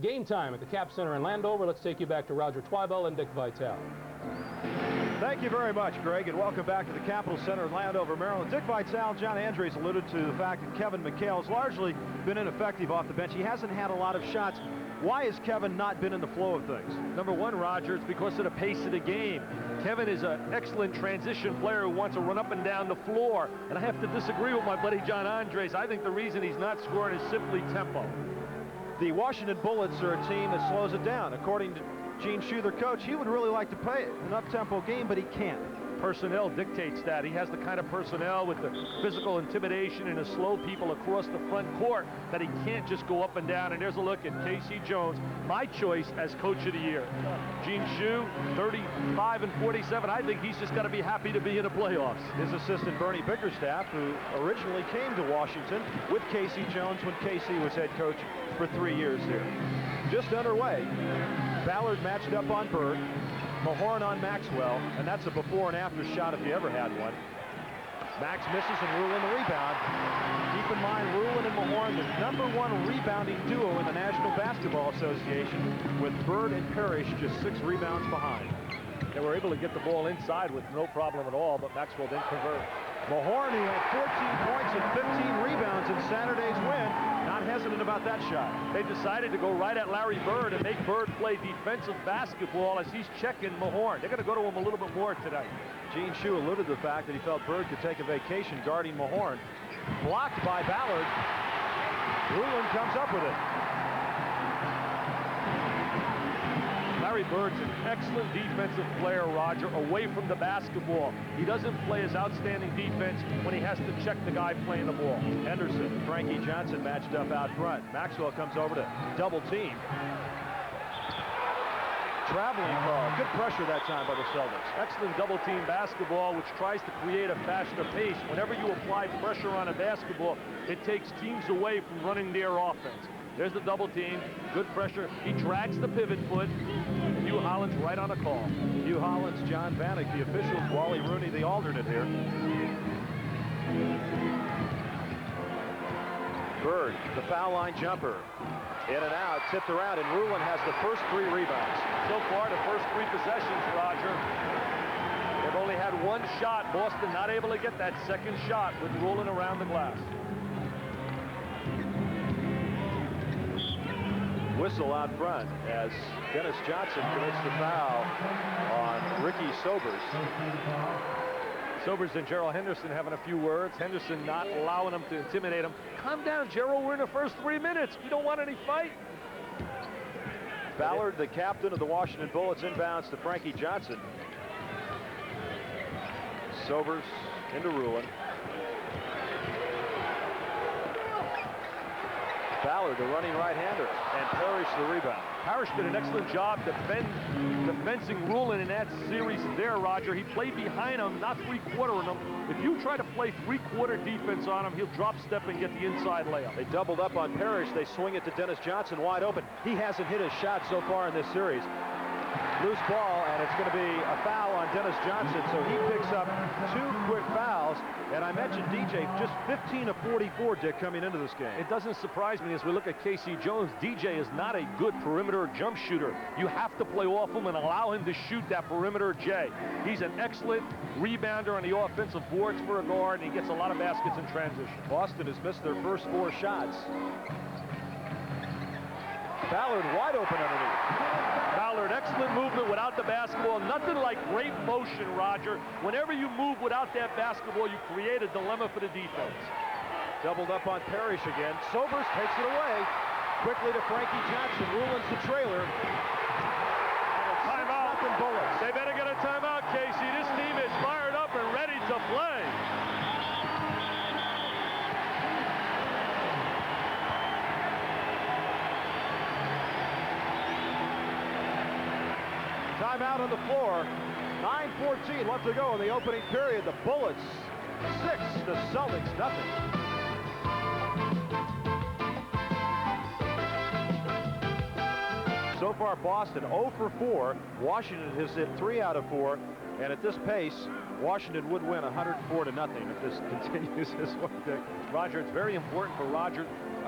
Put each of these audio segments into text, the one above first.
Game time at the Cap Center in Landover. Let's take you back to Roger Twibell and Dick Vitale. Thank you very much, Greg, and welcome back to the Capitol Center in Landover, Maryland. Dick Vitale, John Andres alluded to the fact that Kevin McHale has largely been ineffective off the bench. He hasn't had a lot of shots. Why has Kevin not been in the flow of things? Number one, Roger, it's because of the pace of the game. Kevin is an excellent transition player who wants to run up and down the floor. And I have to disagree with my buddy John Andres. I think the reason he's not scoring is simply tempo. The Washington Bullets are a team that slows it down. According to Gene Shue, their coach, he would really like to play an up-tempo game, but he can't. Personnel dictates that. He has the kind of personnel with the physical intimidation and the slow people across the front court that he can't just go up and down. And there's a look at K.C. Jones, my choice as Coach of the Year. Gene Shue, 35 and 47. I think he's just got to be happy to be in the playoffs. His assistant, Bernie Bickerstaff, who originally came to Washington with K.C. Jones when K.C. was head coach for 3 years here. Just underway, Ballard matched up on Bird, Mahorn on Maxwell, and that's a before and after shot if you ever had one. Max misses and Rulin the rebound. Keep in mind, Rulin and Mahorn, the #1 rebounding duo in the National Basketball Association, with Bird and Parrish just 6 rebounds behind. They were able to get the ball inside with no problem at all, but Maxwell didn't convert. Mahorn, who had 14 points and 15 rebounds in Saturday's win, not hesitant about that shot. They decided to go right at Larry Bird and make Bird play defensive basketball as he's checking Mahorn. They're going to go to him a little bit more tonight. Gene Shue alluded to the fact that he felt Bird could take a vacation guarding Mahorn. Blocked by Ballard. Rulin comes up with it. Larry Bird's an excellent defensive player, Roger, away from the basketball. He doesn't play his outstanding defense when he has to check the guy playing the ball. Henderson and Frankie Johnson matched up out front. Maxwell comes over to double team. Traveling call. Good pressure that time by the Celtics. Excellent double team basketball, which tries to create a faster pace. Whenever you apply pressure on a basketball, it takes teams away from running their offense. There's the double team, good pressure. He drags the pivot foot. Hugh Hollins right on a call. Hugh Hollins, John Vanek, the officials, Wally Rooney, the alternate here. Bird, the foul line jumper. In and out, tipped around, and Rulin has the first 3 rebounds. So far, the first 3 possessions, Roger, they've only had 1 shot. Boston not able to get that second shot with Rulin around the glass. Whistle out front as Dennis Johnson commits the foul on Ricky Sobers. Sobers and Gerald Henderson having a few words. Henderson not allowing him to intimidate him. Calm down, Gerald. We're in the first 3 minutes. We don't want any fight. Ballard, the captain of the Washington Bullets, inbounds to Frankie Johnson. Sobers into Rulin. Ballard, the running right-hander, and Parrish the rebound. Parrish did an excellent job defending Rulin in that series there, Roger. He played behind him, not three-quartering him. If you try to play three-quarter defense on him, he'll drop step and get the inside layup. They doubled up on Parrish. They swing it to Dennis Johnson wide open. He hasn't hit a shot so far in this series. Loose ball, and it's going to be a foul on Dennis Johnson, so he picks up 2 quick fouls. And I mentioned DJ, just 15 of 44, Dick, coming into this game. It doesn't surprise me as we look at K.C. Jones. DJ is not a good perimeter jump shooter. You have to play off him and allow him to shoot that perimeter J. He's an excellent rebounder on the offensive boards for a guard, and he gets a lot of baskets in transition. Boston has missed their first 4 shots. Ballard wide open underneath. Ballard, excellent movement without the basketball. Nothing like great motion, Roger. Whenever you move without that basketball, you create a dilemma for the defense. Doubled up on Parrish again. Sobers takes it away. Quickly to Frankie Johnson. Rulin's the trailer. Timeout. Bullets. They better get a timeout, Casey. This team is fired up and ready to play. Timeout on the floor. 9:14 left to go in the opening period. The Bullets 6, the Celtics nothing. So far, Boston 0 for 4. Washington has hit 3 out of 4. And at this pace, Washington would win 104-0 if this continues this way. Roger, it's very important for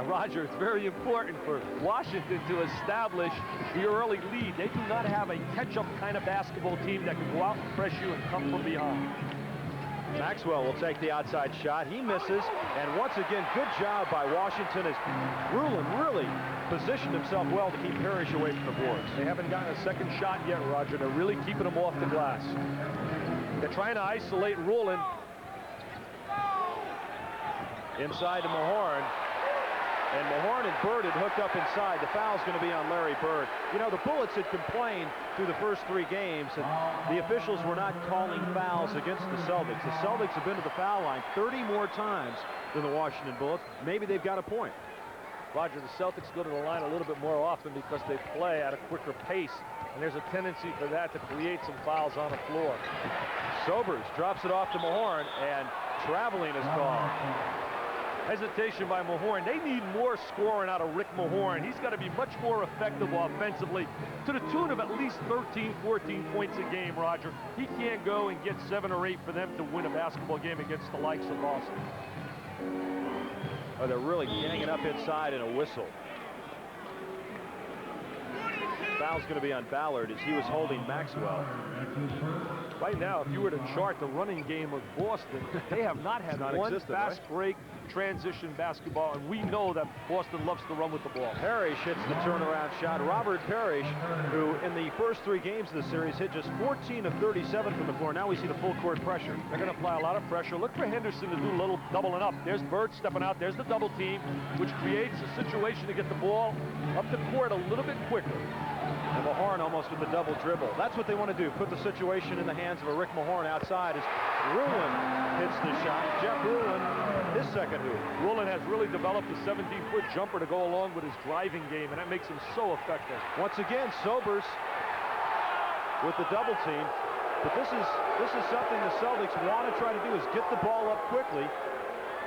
Roger, it's very important for Washington to establish the early lead. They do not have a catch-up kind of basketball team that can go out and press you and come from behind. Maxwell will take the outside shot. He misses, and once again, good job by Washington as Rulin really positioned himself well to keep Parrish away from the boards. They haven't gotten a second shot yet, Roger. They're really keeping him off the glass. They're trying to isolate Rulin. Inside to Mahorn. And Mahorn and Bird had hooked up inside. The foul's going to be on Larry Bird. You know, the Bullets had complained through the first 3 games that the officials were not calling fouls against the Celtics. The Celtics have been to the foul line 30 more times than the Washington Bullets. Maybe they've got a point. Roger, the Celtics go to the line a little bit more often because they play at a quicker pace, and there's a tendency for that to create some fouls on the floor. Sobers drops it off to Mahorn, and traveling is called. Hesitation by Mahorn. They need more scoring out of Rick Mahorn. He's got to be much more effective offensively to the tune of at least 13, 14 points a game, Roger. He can't go and get 7 or 8 for them to win a basketball game against the likes of Boston. Oh, they're really ganging up inside in a whistle. Foul's going to be on Ballard as he was holding Maxwell. Right now, if you were to chart the running game of Boston, they have not had one fast break transition basketball, and we know that Boston loves to run with the ball. Parrish hits the turnaround shot. Robert Parrish, who in the first 3 games of the series hit just 14 of 37 from the floor. Now we see the full court pressure. They're going to apply a lot of pressure. Look for Henderson to do a little doubling up. There's Bird stepping out. There's the double team, which creates a situation to get the ball up the court a little bit quicker. And Mahorn almost with the double dribble. That's what they want to do, put the situation in the hands of a Rick Mahorn outside as Rulin hits the shot. Jeff Rulin, his second hoop. Rulin has really developed a 17-foot jumper to go along with his driving game, and that makes him so effective. Once again, Sobers with the double team. But this is something the Celtics want to try to do, is get the ball up quickly.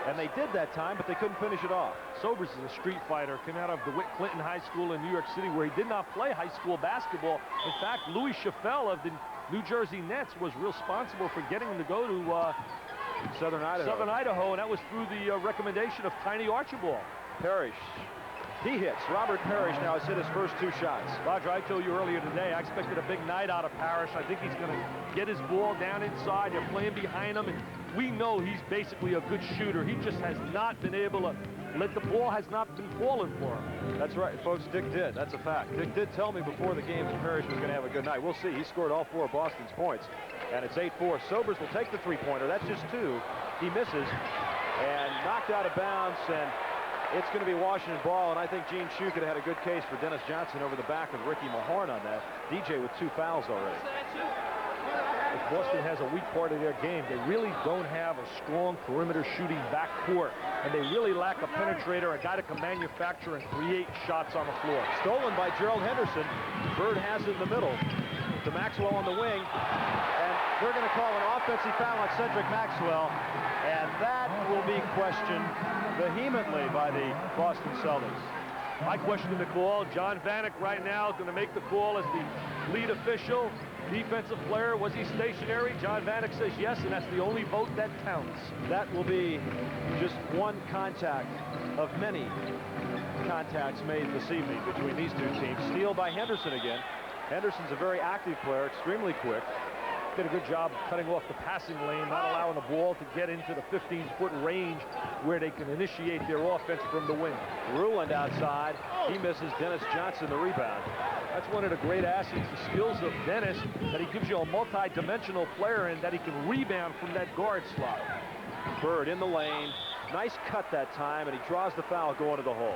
And they did that time, but they couldn't finish it off. Sobers is a street fighter, came out of DeWitt Clinton High School in New York City, where he did not play high school basketball. In fact, Louis Chaffel of the New Jersey Nets was responsible for getting him to go to Southern Idaho, and that was through the recommendation of Tiny Archibald. Parrish. He hits. Robert Parrish now has hit his first 2 shots. Roger, I told you earlier today, I expected a big night out of Parrish. I think he's going to get his ball down inside. They're playing behind him, and we know he's basically a good shooter. He just has not been able to the ball has not been falling for him. That's right, folks. Dick did. That's a fact. Dick did tell me before the game that Parrish was going to have a good night. We'll see. He scored all 4 of Boston's points, and it's 8-4. Sobers will take the 3-pointer. That's just 2. He misses, and knocked out of bounds, and it's going to be Washington ball, and I think Gene Shue could have had a good case for Dennis Johnson over the back of Ricky Mahorn on that. DJ with 2 fouls already. If Boston has a weak part of their game, they really don't have a strong perimeter shooting backcourt, and they really lack a penetrator, a guy that can manufacture and create shots on the floor. Stolen by Gerald Henderson. Bird has it in the middle to Maxwell on the wing, and they're going to call an offensive foul on Cedric Maxwell, and that will be questioned vehemently by the Boston Celtics. I question the call. John Vanek right now is going to make the call as the lead official. Defensive player, was he stationary? John Vanek says yes, and that's the only vote that counts. That will be just one contact of many contacts made this evening between these 2 teams. Steal by Henderson again. Henderson's a very active player, extremely quick. Did a good job cutting off the passing lane, not allowing the ball to get into the 15-foot range where they can initiate their offense from the wing. Ruland outside. He misses. Dennis Johnson the rebound. That's one of the great assets, the skills of Dennis, that he gives you a multi-dimensional player and that he can rebound from that guard slot. Bird in the lane. Nice cut that time, and he draws the foul going to the hole.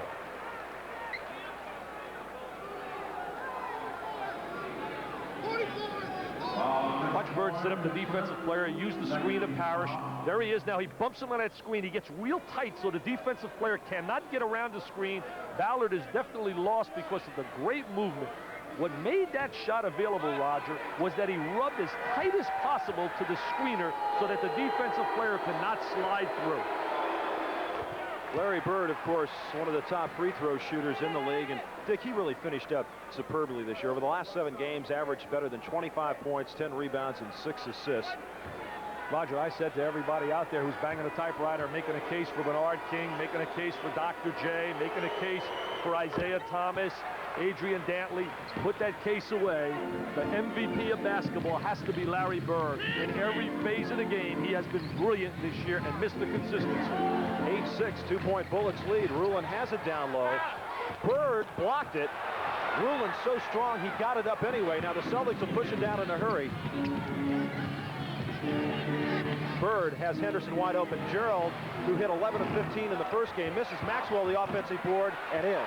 Watch Bird set up the defensive player, use the screen of Parrish. There he is now. He bumps him on that screen. He gets real tight, so the defensive player cannot get around the screen. Ballard is definitely lost because of the great movement. What made that shot available, Roger, was that he rubbed as tight as possible to the screener so that the defensive player could not slide through. Larry Bird, of course, one of the top free throw shooters in the league, and Dick, he really finished up superbly this year. Over the last 7 games, averaged better than 25 points, 10 rebounds, and 6 assists. Roger, I said to everybody out there who's banging a typewriter, making a case for Bernard King, making a case for Dr. J, making a case for Isaiah Thomas, Adrian Dantley, put that case away. The MVP of basketball has to be Larry Bird. In every phase of the game, he has been brilliant this year and missed the consistency. 8-6, 2-point Bullets lead. Rulin has it down low. Bird blocked it. Rulin's so strong, he got it up anyway. Now the Celtics will push it down in a hurry. Bird has Henderson wide open. Gerald, who hit 11 of 15 in the first game, misses Maxwell the offensive board and in.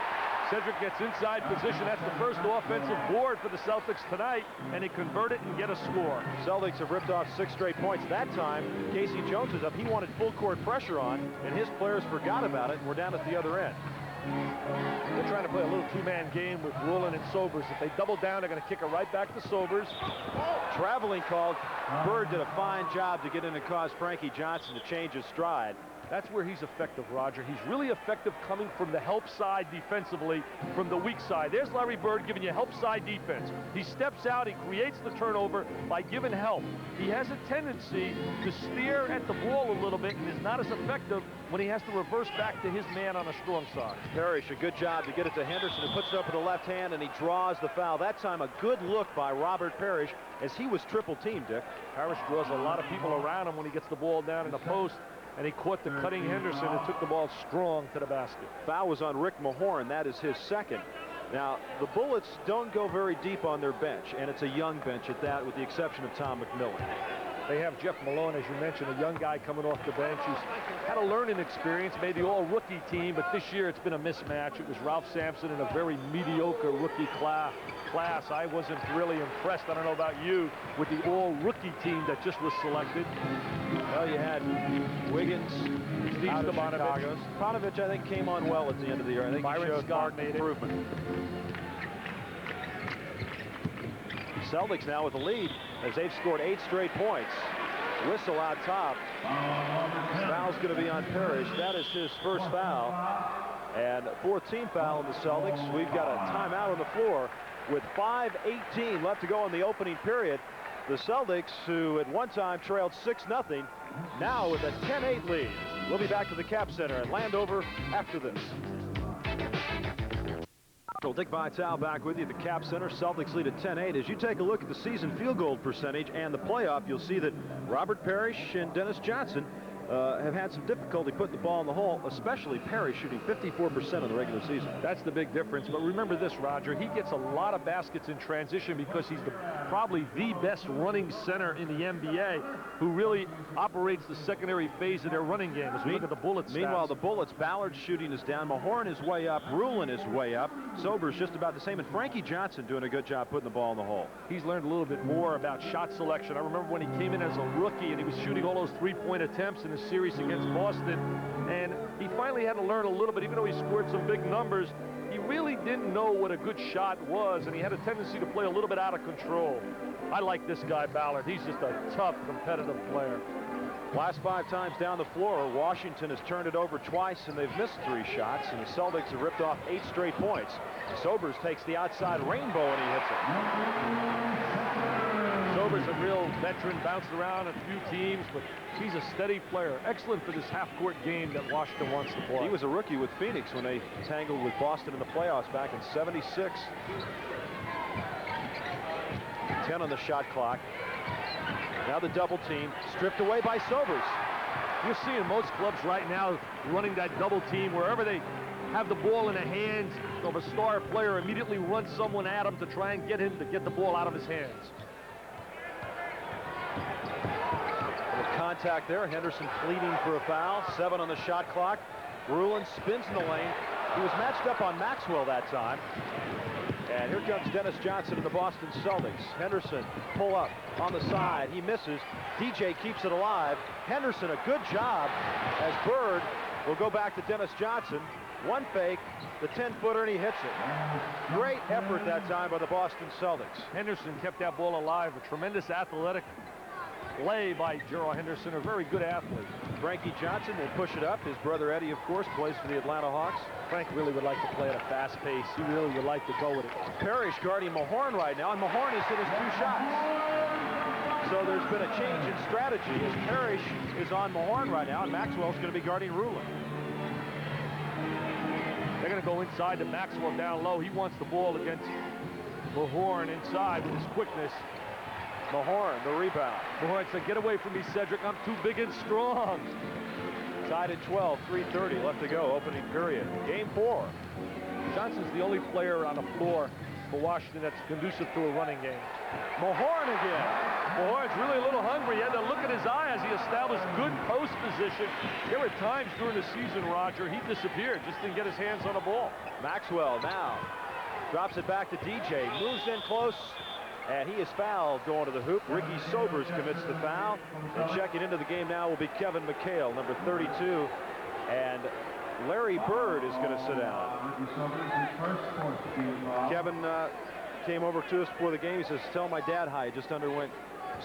Cedric gets inside position. That's the first offensive board for the Celtics tonight, and they convert it and get a score. Celtics have ripped off 6 straight points. That time, Casey Jones was up. He wanted full court pressure on, and his players forgot about it, and we're down at the other end. They're trying to play a little two-man game with Rulin and Sobers. If they double down, they're going to kick it right back to Sobers. Traveling called. Bird did a fine job to get in and cause Frankie Johnson to change his stride. That's where he's effective, Roger. He's really effective coming from the help side defensively, from the weak side. There's Larry Bird giving you help side defense. He steps out, he creates the turnover by giving help. He has a tendency to steer at the ball a little bit and is not as effective when he has to reverse back to his man on a strong side. Parrish, a good job to get it to Henderson, who puts it up with the left hand, and he draws the foul. That time, a good look by Robert Parrish, as he was triple teamed, Dick. Parrish draws a lot of people around him when he gets the ball down in the post, and he caught the cutting Henderson and took the ball strong to the basket. Foul was on Rick Mahorn. That is his second. Now, the Bullets don't go very deep on their bench, and it's a young bench at that, with the exception of Tom McMillan. They have Jeff Malone, as you mentioned, a young guy coming off the bench who's had a learning experience, made the all-rookie team, but this year it's been a mismatch. It was Ralph Sampson in a very mediocre rookie class. I wasn't really impressed, I don't know about you, with the all-rookie team that just was selected. Well, you had Wiggins, Steve Stavanovich. Stavanovich, I think, came on well at the end of the year. I think Byron he showed Scott marked improvement. Celtics now with the lead as they've scored 8 straight points. Whistle out top. Foul's going to be on Parrish. That is his first foul. And 14th foul on the Celtics. We've got a timeout on the floor with 5:18 left to go in the opening period. The Celtics, who at one time trailed 6-0, now with a 10-8 lead. We'll be back to the Cap Center at Landover after this. Dick Vitale back with you at the Cap Center. Celtics lead at 10-8. As you take a look at the season field goal percentage and the playoff, you'll see that Robert Parrish and Dennis Johnson have had some difficulty putting the ball in the hole, especially Parrish shooting 54% in the regular season. That's the big difference. But remember this, Roger, he gets a lot of baskets in transition because he's probably the best running center in the NBA who really operates the secondary phase of their running game. As we look at the Bullets. Meanwhile, the Bullets, Ballard's shooting is down. Mahorn is way up. Rulin is way up. Sober's just about the same. And Frankie Johnson doing a good job putting the ball in the hole. He's learned a little bit more about shot selection. I remember when he came in as a rookie and he was shooting all those three-point attempts in the series against Boston, and he finally had to learn a little bit. Even though he scored some big numbers, he really didn't know what a good shot was, and he had a tendency to play a little bit out of control. I like this guy, Ballard. He's just a tough, competitive player. Last 5 times down the floor, Washington has turned it over twice, and they've missed 3 shots, and the Celtics have ripped off 8 straight points. Sobers takes the outside rainbow, and he hits it. Sobers, a real veteran, bounced around a few teams, but he's a steady player. Excellent for this half-court game that Washington wants to play. He was a rookie with Phoenix when they tangled with Boston in the playoffs back in '76. 10 on the shot clock. Now the double team, stripped away by Sobers. You're seeing most clubs right now running that double team wherever they have the ball in the hands of a star player, immediately run someone at him to try and get him to get the ball out of his hands. Contact there. Henderson pleading for a foul. 7 on the shot clock. Rulin spins in the lane. He was matched up on Maxwell that time. And here comes Dennis Johnson and the Boston Celtics. Henderson pull up on the side. He misses. DJ keeps it alive. Henderson, a good job as Bird will go back to Dennis Johnson. One fake, the 10-footer, and he hits it. Great effort that time by the Boston Celtics. Henderson kept that ball alive. A tremendous athletic play by Gerald Henderson, a very good athlete. Frankie Johnson will push it up. His brother Eddie, of course, plays for the Atlanta Hawks. Frank really would like to play at a fast pace. He really would like to go with it. Parrish guarding Mahorn right now, and Mahorn has hit his 2 shots. So there's been a change in strategy as Parrish is on Mahorn right now, and Maxwell's going to be guarding Rulin. They're going to go inside to Maxwell down low. He wants the ball against Mahorn inside with his quickness. Mahorn, the rebound. Mahorn said, get away from me, Cedric. I'm too big and strong. Tied at 12, 3:30 left to go, opening period. Game 4. Johnson's the only player on the floor for Washington that's conducive to a running game. Mahorn again. Mahorn's really a little hungry. He had to look at his eye as he established good post position. There were times during the season, Roger, he disappeared, just didn't get his hands on the ball. Maxwell now drops it back to DJ, moves in close, and he is fouled going to the hoop. Ricky Sobers commits the foul. And checking into the game now will be Kevin McHale, number 32. And Larry Bird is going to sit down. Kevin came over to us before the game. He says, tell my dad hi. He just underwent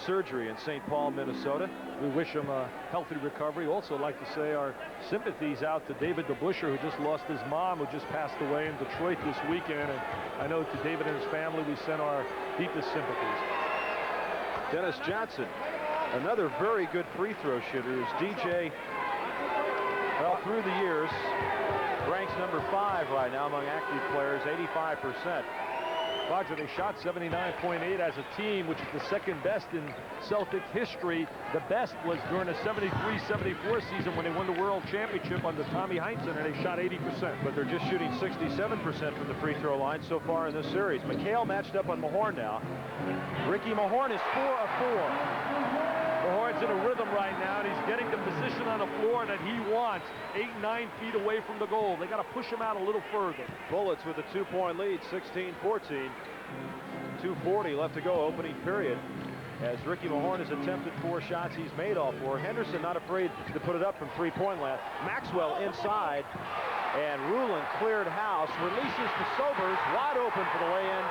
surgery in St. Paul, Minnesota. We wish him a healthy recovery. Also like to say our sympathies out to David DeBuscher, who just lost his mom, who just passed away in Detroit this weekend. And I know to David and his family, we send our deepest sympathies. Dennis Johnson, another very good free throw shooter, is DJ. Well, through the years, ranks number 5 right now among active players, 85%. Roger, they shot 79.8 as a team, which is the second best in Celtic history. The best was during the 73-74 season when they won the World Championship under Tommy Heinsohn, and they shot 80%. But they're just shooting 67% from the free throw line so far in this series. McHale matched up on Mahorn now. Ricky Mahorn is 4 of 4. Mahorn's in a rhythm right now, and he's getting the position on the floor that he wants, 8-9 feet away from the goal. They got to push him out a little further. Bullets with a 2-point lead, 16-14. 2:40 left to go, opening period. As Ricky Mahorn has attempted 4 shots, he's made all 4. Henderson not afraid to put it up from three-point land. Maxwell inside, and Rulin cleared house, releases to Sobers, wide open for the lay-in.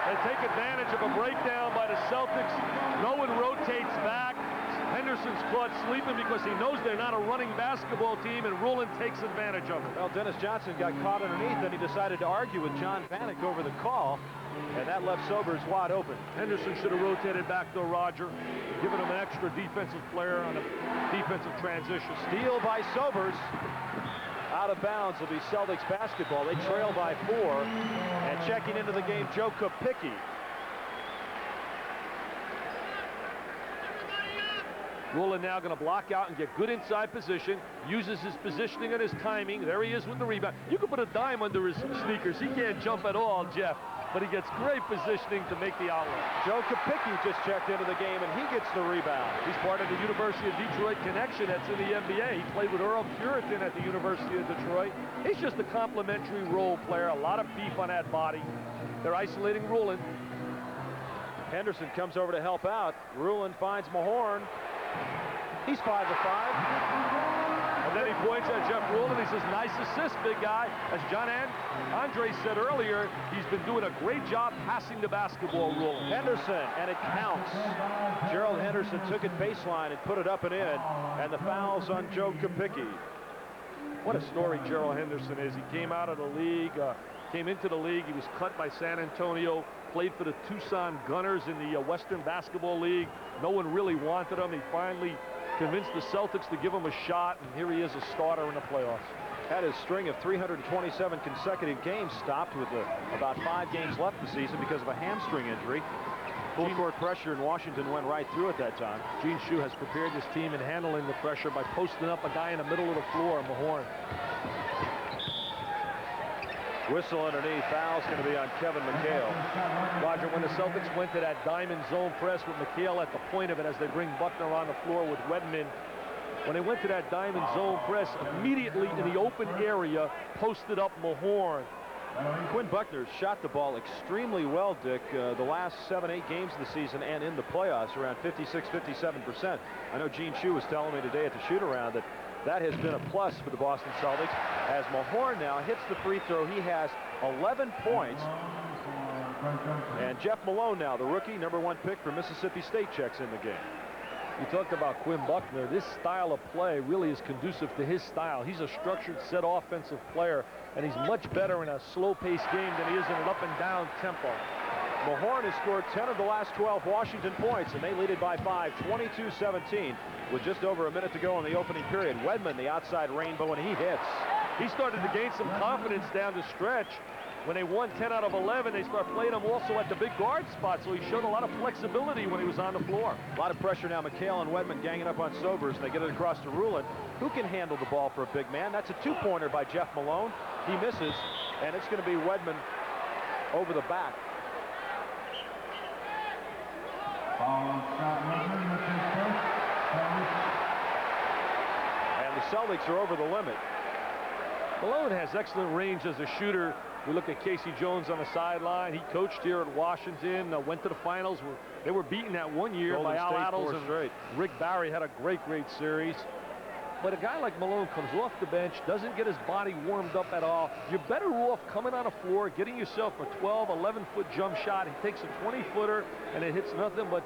They take advantage of a breakdown by the Celtics. No one rotates back. Henderson's caught sleeping because he knows they're not a running basketball team, and Rulin takes advantage of it. Well, Dennis Johnson got caught underneath, and he decided to argue with John Vanek over the call, and that left Sobers wide open. Henderson should have rotated back, though, Roger, giving him an extra defensive player on a defensive transition. Steal by Sobers. Out of bounds will be Celtics basketball. They trail by 4. And checking into the game, Joe Kopicki. Rulin now going to block out and get good inside position, uses his positioning and his timing. There he is with the rebound. You can put a dime under his sneakers. He can't jump at all, Jeff, but he gets great positioning to make the outlet. Joe Kopicki just checked into the game, and he gets the rebound. He's part of the University of Detroit connection that's in the NBA. He played with Earl Puritan at the University of Detroit. He's just a complimentary role player, a lot of beef on that body. They're isolating Rulin. Henderson comes over to help out. Rulin finds Mahorn. He's 5 of 5. And then he points at Jeff Rulin. He says, nice assist, big guy. As John Andre said earlier, he's been doing a great job passing the basketball, Rulin. Henderson, and it counts. Gerald Henderson took it baseline and put it up and in. And the foul's on Joe Kopicki. What a story Gerald Henderson is. He came out of the league, came into the league. He was cut by San Antonio, played for the Tucson Gunners in the Western Basketball League. No one really wanted him. He finally convinced the Celtics to give him a shot, and here he is, a starter in the playoffs. Had his string of 327 consecutive games stopped with about 5 games left the season because of a hamstring injury. Full court pressure in Washington went right through at that time. Gene Shue has prepared his team in handling the pressure by posting up a guy in the middle of the floor, Mahorn. Whistle underneath. Foul's going to be on Kevin McHale. Roger, when the Celtics went to that diamond zone press with McHale at the point of it as they bring Buckner on the floor with Wedman, when they went to that diamond zone press, immediately in the open area, posted up Mahorn. Quinn Buckner shot the ball extremely well, Dick, the last 7-8 games of the season and in the playoffs, around 56-57%. I know Gene Shue was telling me today at the shoot-around that has been a plus for the Boston Celtics. As Mahorn now hits the free throw, he has 11 points. And Jeff Malone now, the rookie, #1 pick for Mississippi State, checks in the game. You talked about Quinn Buckner. This style of play really is conducive to his style. He's a structured set offensive player, and he's much better in a slow-paced game than he is in an up-and-down tempo. Mahorn has scored 10 of the last 12 Washington points, and they lead it by 5, 22-17, with just over a minute to go in the opening period. Wedman, the outside rainbow, and he hits. He started to gain some confidence down the stretch. When they won 10 out of 11, they start playing him also at the big guard spot, so he showed a lot of flexibility when he was on the floor. A lot of pressure now. McHale and Wedman ganging up on Sobers. They get it across to Rulin, who can handle the ball for a big man. That's a two-pointer by Jeff Malone. He misses, and it's going to be Wedman over the back. And the Celtics are over the limit. Malone has excellent range as a shooter. We look at Casey Jones on the sideline. He coached here at Washington, went to the finals. They were beaten that one year Golden by Al State Attles, 4 and straight. Rick Barry had a great series. But a guy like Malone comes off the bench, doesn't get his body warmed up at all. You're better off coming on the floor, getting yourself a 12, 11-foot jump shot. He takes a 20-footer, and it hits nothing but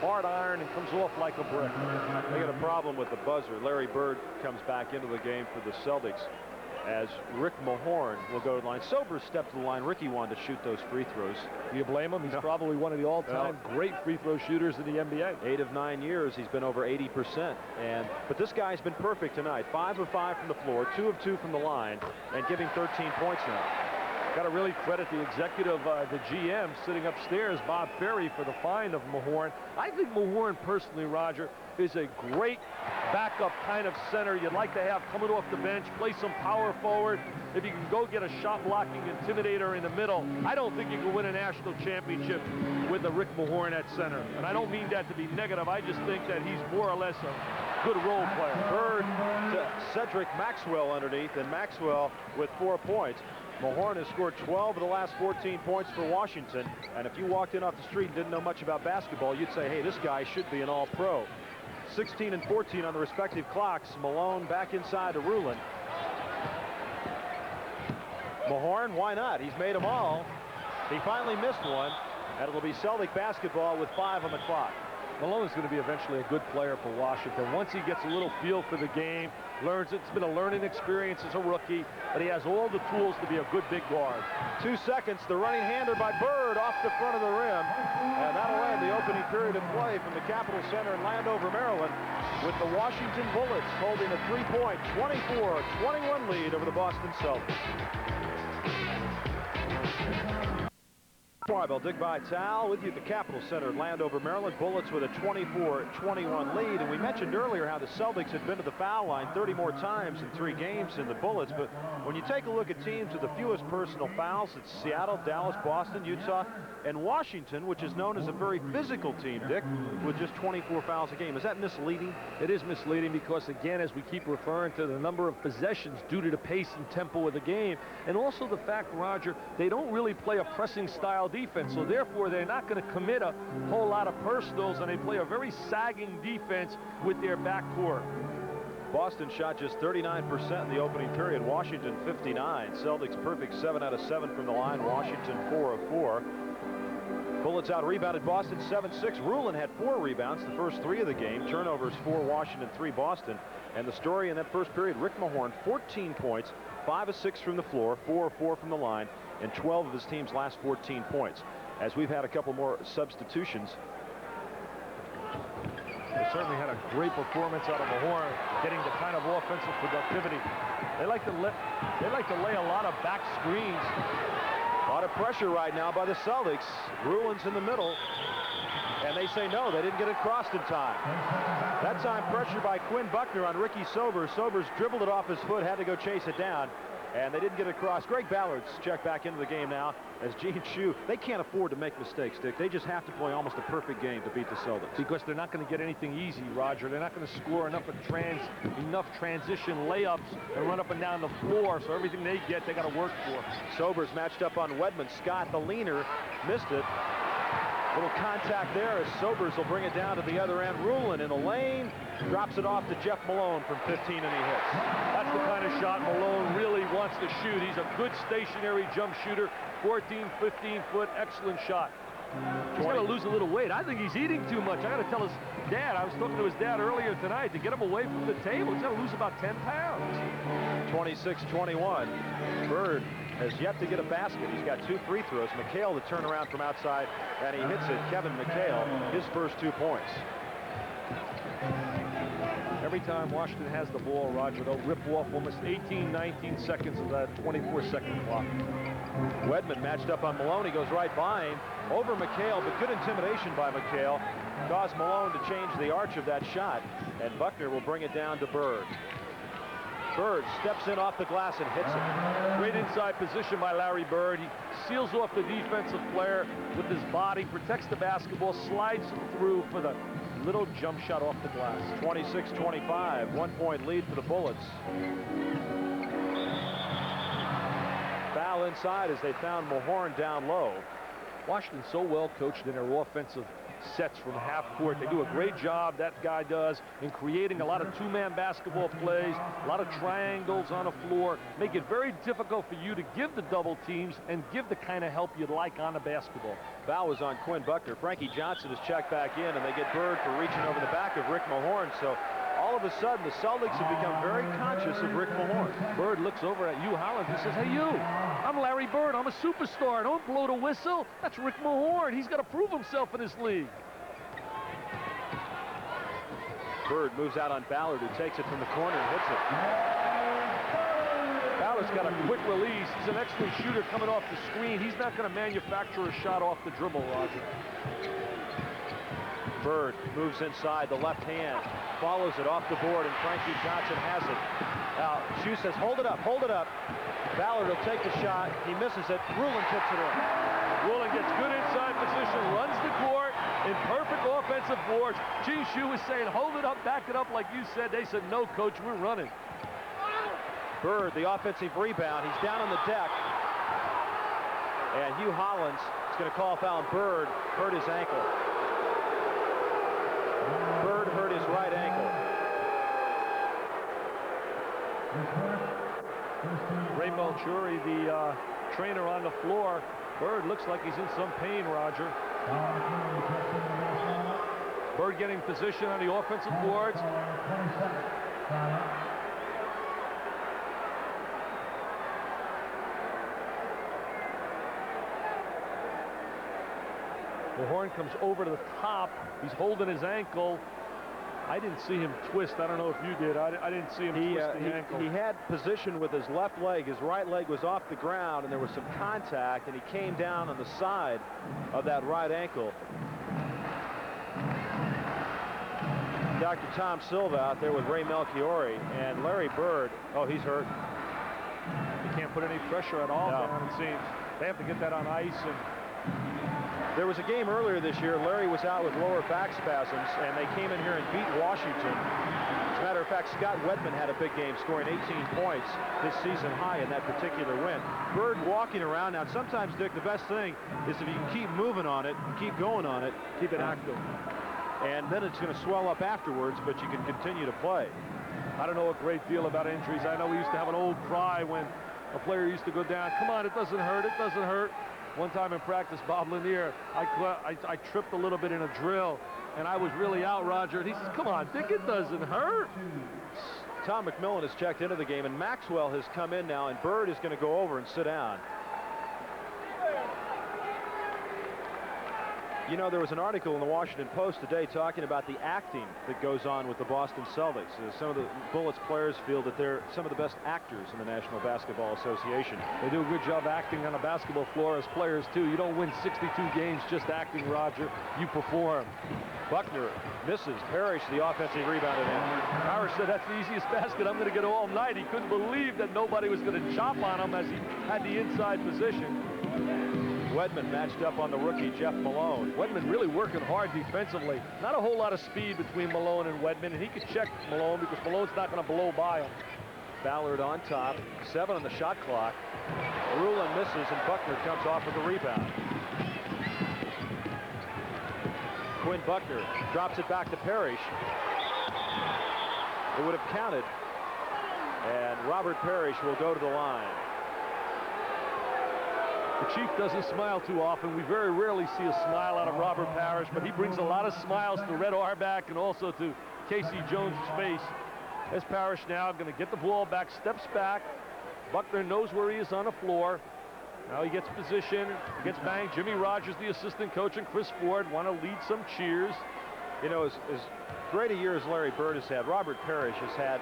hard iron and comes off like a brick. They got a problem with the buzzer. Larry Bird comes back into the game for the Celtics, as Rick Mahorn will go to the line. Sobers stepped to the line. Ricky wanted to shoot those free throws. Do you blame him? He's probably one of the all-time great free throw shooters in the NBA. 8 of 9 years, he's been over 80%. But this guy's been perfect tonight. 5 of 5 from the floor, 2 of 2 from the line, and giving 13 points now. Got to really credit the executive, the GM sitting upstairs, Bob Ferry, for the find of Mahorn. I think Mahorn personally, Roger, is a great backup kind of center you'd like to have coming off the bench, play some power forward. If you can go get a shot blocking intimidator in the middle, I don't think you can win a national championship with a Rick Mahorn at center. And I don't mean that to be negative. I just think that he's more or less a good role player. Bird to Cedric Maxwell underneath, and Maxwell with 4 points. Mahorn has scored 12 of the last 14 points for Washington, and if you walked in off the street and didn't know much about basketball, you'd say, hey, this guy should be an all-pro. 16 and 14 on the respective clocks. Malone back inside to Rulin. Mahorn, why not? He's made them all. He finally missed one, and it'll be Celtic basketball with 5 on the clock. Malone is going to be eventually a good player for Washington. Once he gets a little feel for the game, learns it's been a learning experience as a rookie, but he has all the tools to be a good big guard. 2 seconds, the running hander by Bird off the front of the rim, and that'll end the opening period of play from the Capitol Center in Landover, Maryland, with the Washington Bullets holding a 3-point, 24-21 lead over the Boston Celtics. Barbell Dick Vitale with you at the Capitol Center in Landover, Maryland. Bullets with a 24-21 lead. And we mentioned earlier how the Celtics had been to the foul line 30 more times in 3 games than the Bullets. But when you take a look at teams with the fewest personal fouls, it's Seattle, Dallas, Boston, Utah, and Washington, which is known as a very physical team, Dick, with just 24 fouls a game. Is that misleading? It is misleading because, again, as we keep referring to the number of possessions due to the pace and tempo of the game, and also the fact, Roger, they don't really play a pressing style defense, so therefore they're not going to commit a whole lot of personals, and they play a very sagging defense with their backcourt. Boston shot just 39% in the opening period. Washington 59. Celtics perfect 7 out of 7 from the line. Washington 4 of 4. Bullets out rebounded Boston 7-6. Rulin had 4 rebounds the first 3 of the game. Turnovers 4 Washington, 3 Boston. And the story in that first period, Rick Mahorn 14 points, 5 of 6 from the floor, 4 of 4 from the line, and 12 of his team's last 14 points. As we've had a couple more substitutions. They certainly had a great performance out of Mahorn, getting the kind of offensive productivity. They like to lay a lot of back screens. A lot of pressure right now by the Celtics. Rulin's in the middle, and they say no, they didn't get it crossed in time. That time pressure by Quinn Buckner on Ricky Sobers. Sobers dribbled it off his foot, had to go chase it down, and they didn't get it across. Greg Ballard's checked back into the game now as Gene Shue. They can't afford to make mistakes, Dick. They just have to play almost a perfect game to beat the Celtics. Because they're not going to get anything easy, Roger. They're not going to score enough transition layups and run up and down the floor, so everything they get, they got to work for. Sobers matched up on Wedman. Scott, the leaner, missed it. Little contact there as Sobers will bring it down to the other end. Rulin in the lane, drops it off to Jeff Malone from 15, and he hits. That's the kind of shot Malone really wants to shoot. He's a good stationary jump shooter. 14, 15-foot, excellent shot. He's got to lose a little weight. I think he's eating too much. I got to tell his dad. I was talking to his dad earlier tonight to get him away from the table. He's got to lose about 10 pounds. 26-21. Bird has yet to get a basket. He's got 2 free throws. McHale, the turnaround from outside, and he hits it. Kevin McHale, his first 2 points. Every time Washington has the ball, Roger, they'll rip off almost 18, 19 seconds of that 24-second clock. Wedman matched up on Malone. He goes right by him. Over McHale, but good intimidation by McHale. Caused Malone to change the arch of that shot, and Buckner will bring it down to Bird. Bird steps in off the glass and hits it. Great inside position by Larry Bird. He seals off the defensive player with his body, protects the basketball, slides through for the little jump shot off the glass. 26-25, 1-point lead for the Bullets. Foul inside as they found Mahorn down low. Washington so well coached in their offensive sets from half court. They do a great job, that guy does, in creating a lot of 2-man basketball plays, a lot of triangles on the floor, make it very difficult for you to give the double teams and give the kind of help you'd like on the basketball. Foul was on Quinn Buckner. Frankie Johnson is checked back in, and they get Bird for reaching over the back of Rick Mahorn. So all of a sudden, the Celtics have become very conscious of Rick Mahorn. Bird looks over at Hugh Holland. He says, "Hey, you, I'm Larry Bird. I'm a superstar. Don't blow the whistle. That's Rick Mahorn. He's got to prove himself in this league." Bird moves out on Ballard, who takes it from the corner and hits it. Ballard's got a quick release. He's an excellent shooter coming off the screen. He's not going to manufacture a shot off the dribble, Roger. Bird moves inside, the left hand, follows it off the board, and Frankie Johnson has it. Now, Shue says, hold it up, hold it up. Ballard will take the shot. He misses it. Rulin tips it in. Rulin gets good inside position, runs the court in perfect offensive boards. Gene Shue was saying, hold it up, back it up like you said. They said, no, coach, we're running. Bird, the offensive rebound. He's down on the deck. And Hugh Hollins is going to call a foul on Bird. Hurt his ankle. Bird hurt his right ankle. Ray Malchuri, the trainer on the floor. Bird looks like he's in some pain, Roger. Bird getting position on the offensive boards. Mahorn comes over to the top. He's holding his ankle. I didn't see him twist. I don't know if you did. I didn't see him twist the ankle. He had position with his left leg. His right leg was off the ground, and there was some contact, and he came down on the side of that right ankle. Dr. Tom Silva out there with Ray Melchiori, and Larry Bird. Oh, he's hurt. He can't put any pressure at all down, it seems. They have to get that on ice. And there was a game earlier this year. Larry was out with lower back spasms, and they came in here and beat Washington. As a matter of fact, Scott Wedman had a big game, scoring 18 points, his season high in that particular win. Bird walking around. Now, sometimes, Dick, the best thing is if you can keep moving on it, and keep going on it, keep it active. And then it's going to swell up afterwards, but you can continue to play. I don't know a great deal about injuries. I know we used to have an old cry when a player used to go down. Come on, it doesn't hurt, it doesn't hurt. One time in practice, Bob Lanier, I tripped a little bit in a drill, and I was really out, Roger. And he says, come on, Dick, it doesn't hurt. Tom McMillan has checked into the game, and Maxwell has come in now, and Bird is going to go over and sit down. You know, there was an article in the Washington Post today talking about the acting that goes on with the Boston Celtics. Some of the Bullets players feel that they're some of the best actors in the National Basketball Association. They do a good job acting on a basketball floor as players, too. You don't win 62 games just acting, Roger. You perform. Buckner misses. Parrish, the offensive rebounded in. Parrish said that's the easiest basket I'm going to get all night. He couldn't believe that nobody was going to chop on him as he had the inside position. Wedman matched up on the rookie, Jeff Malone. Wedman really working hard defensively. Not a whole lot of speed between Malone and Wedman, and he could check Malone because Malone's not going to blow by him. Ballard on top, 7 on the shot clock. Rulin misses, and Buckner comes off with the rebound. Quinn Buckner drops it back to Parrish. It would have counted, and Robert Parrish will go to the line. The Chief doesn't smile too often. We very rarely see a smile out of Robert Parrish, but he brings a lot of smiles to Red Auerbach and also to Casey Jones' face. As Parrish now going to get the ball back, steps back, Buckner knows where he is on the floor. Now he gets position, gets banged. Jimmy Rogers, the assistant coach, and Chris Ford want to lead some cheers. You know, as great a year as Larry Bird has had, Robert Parrish has had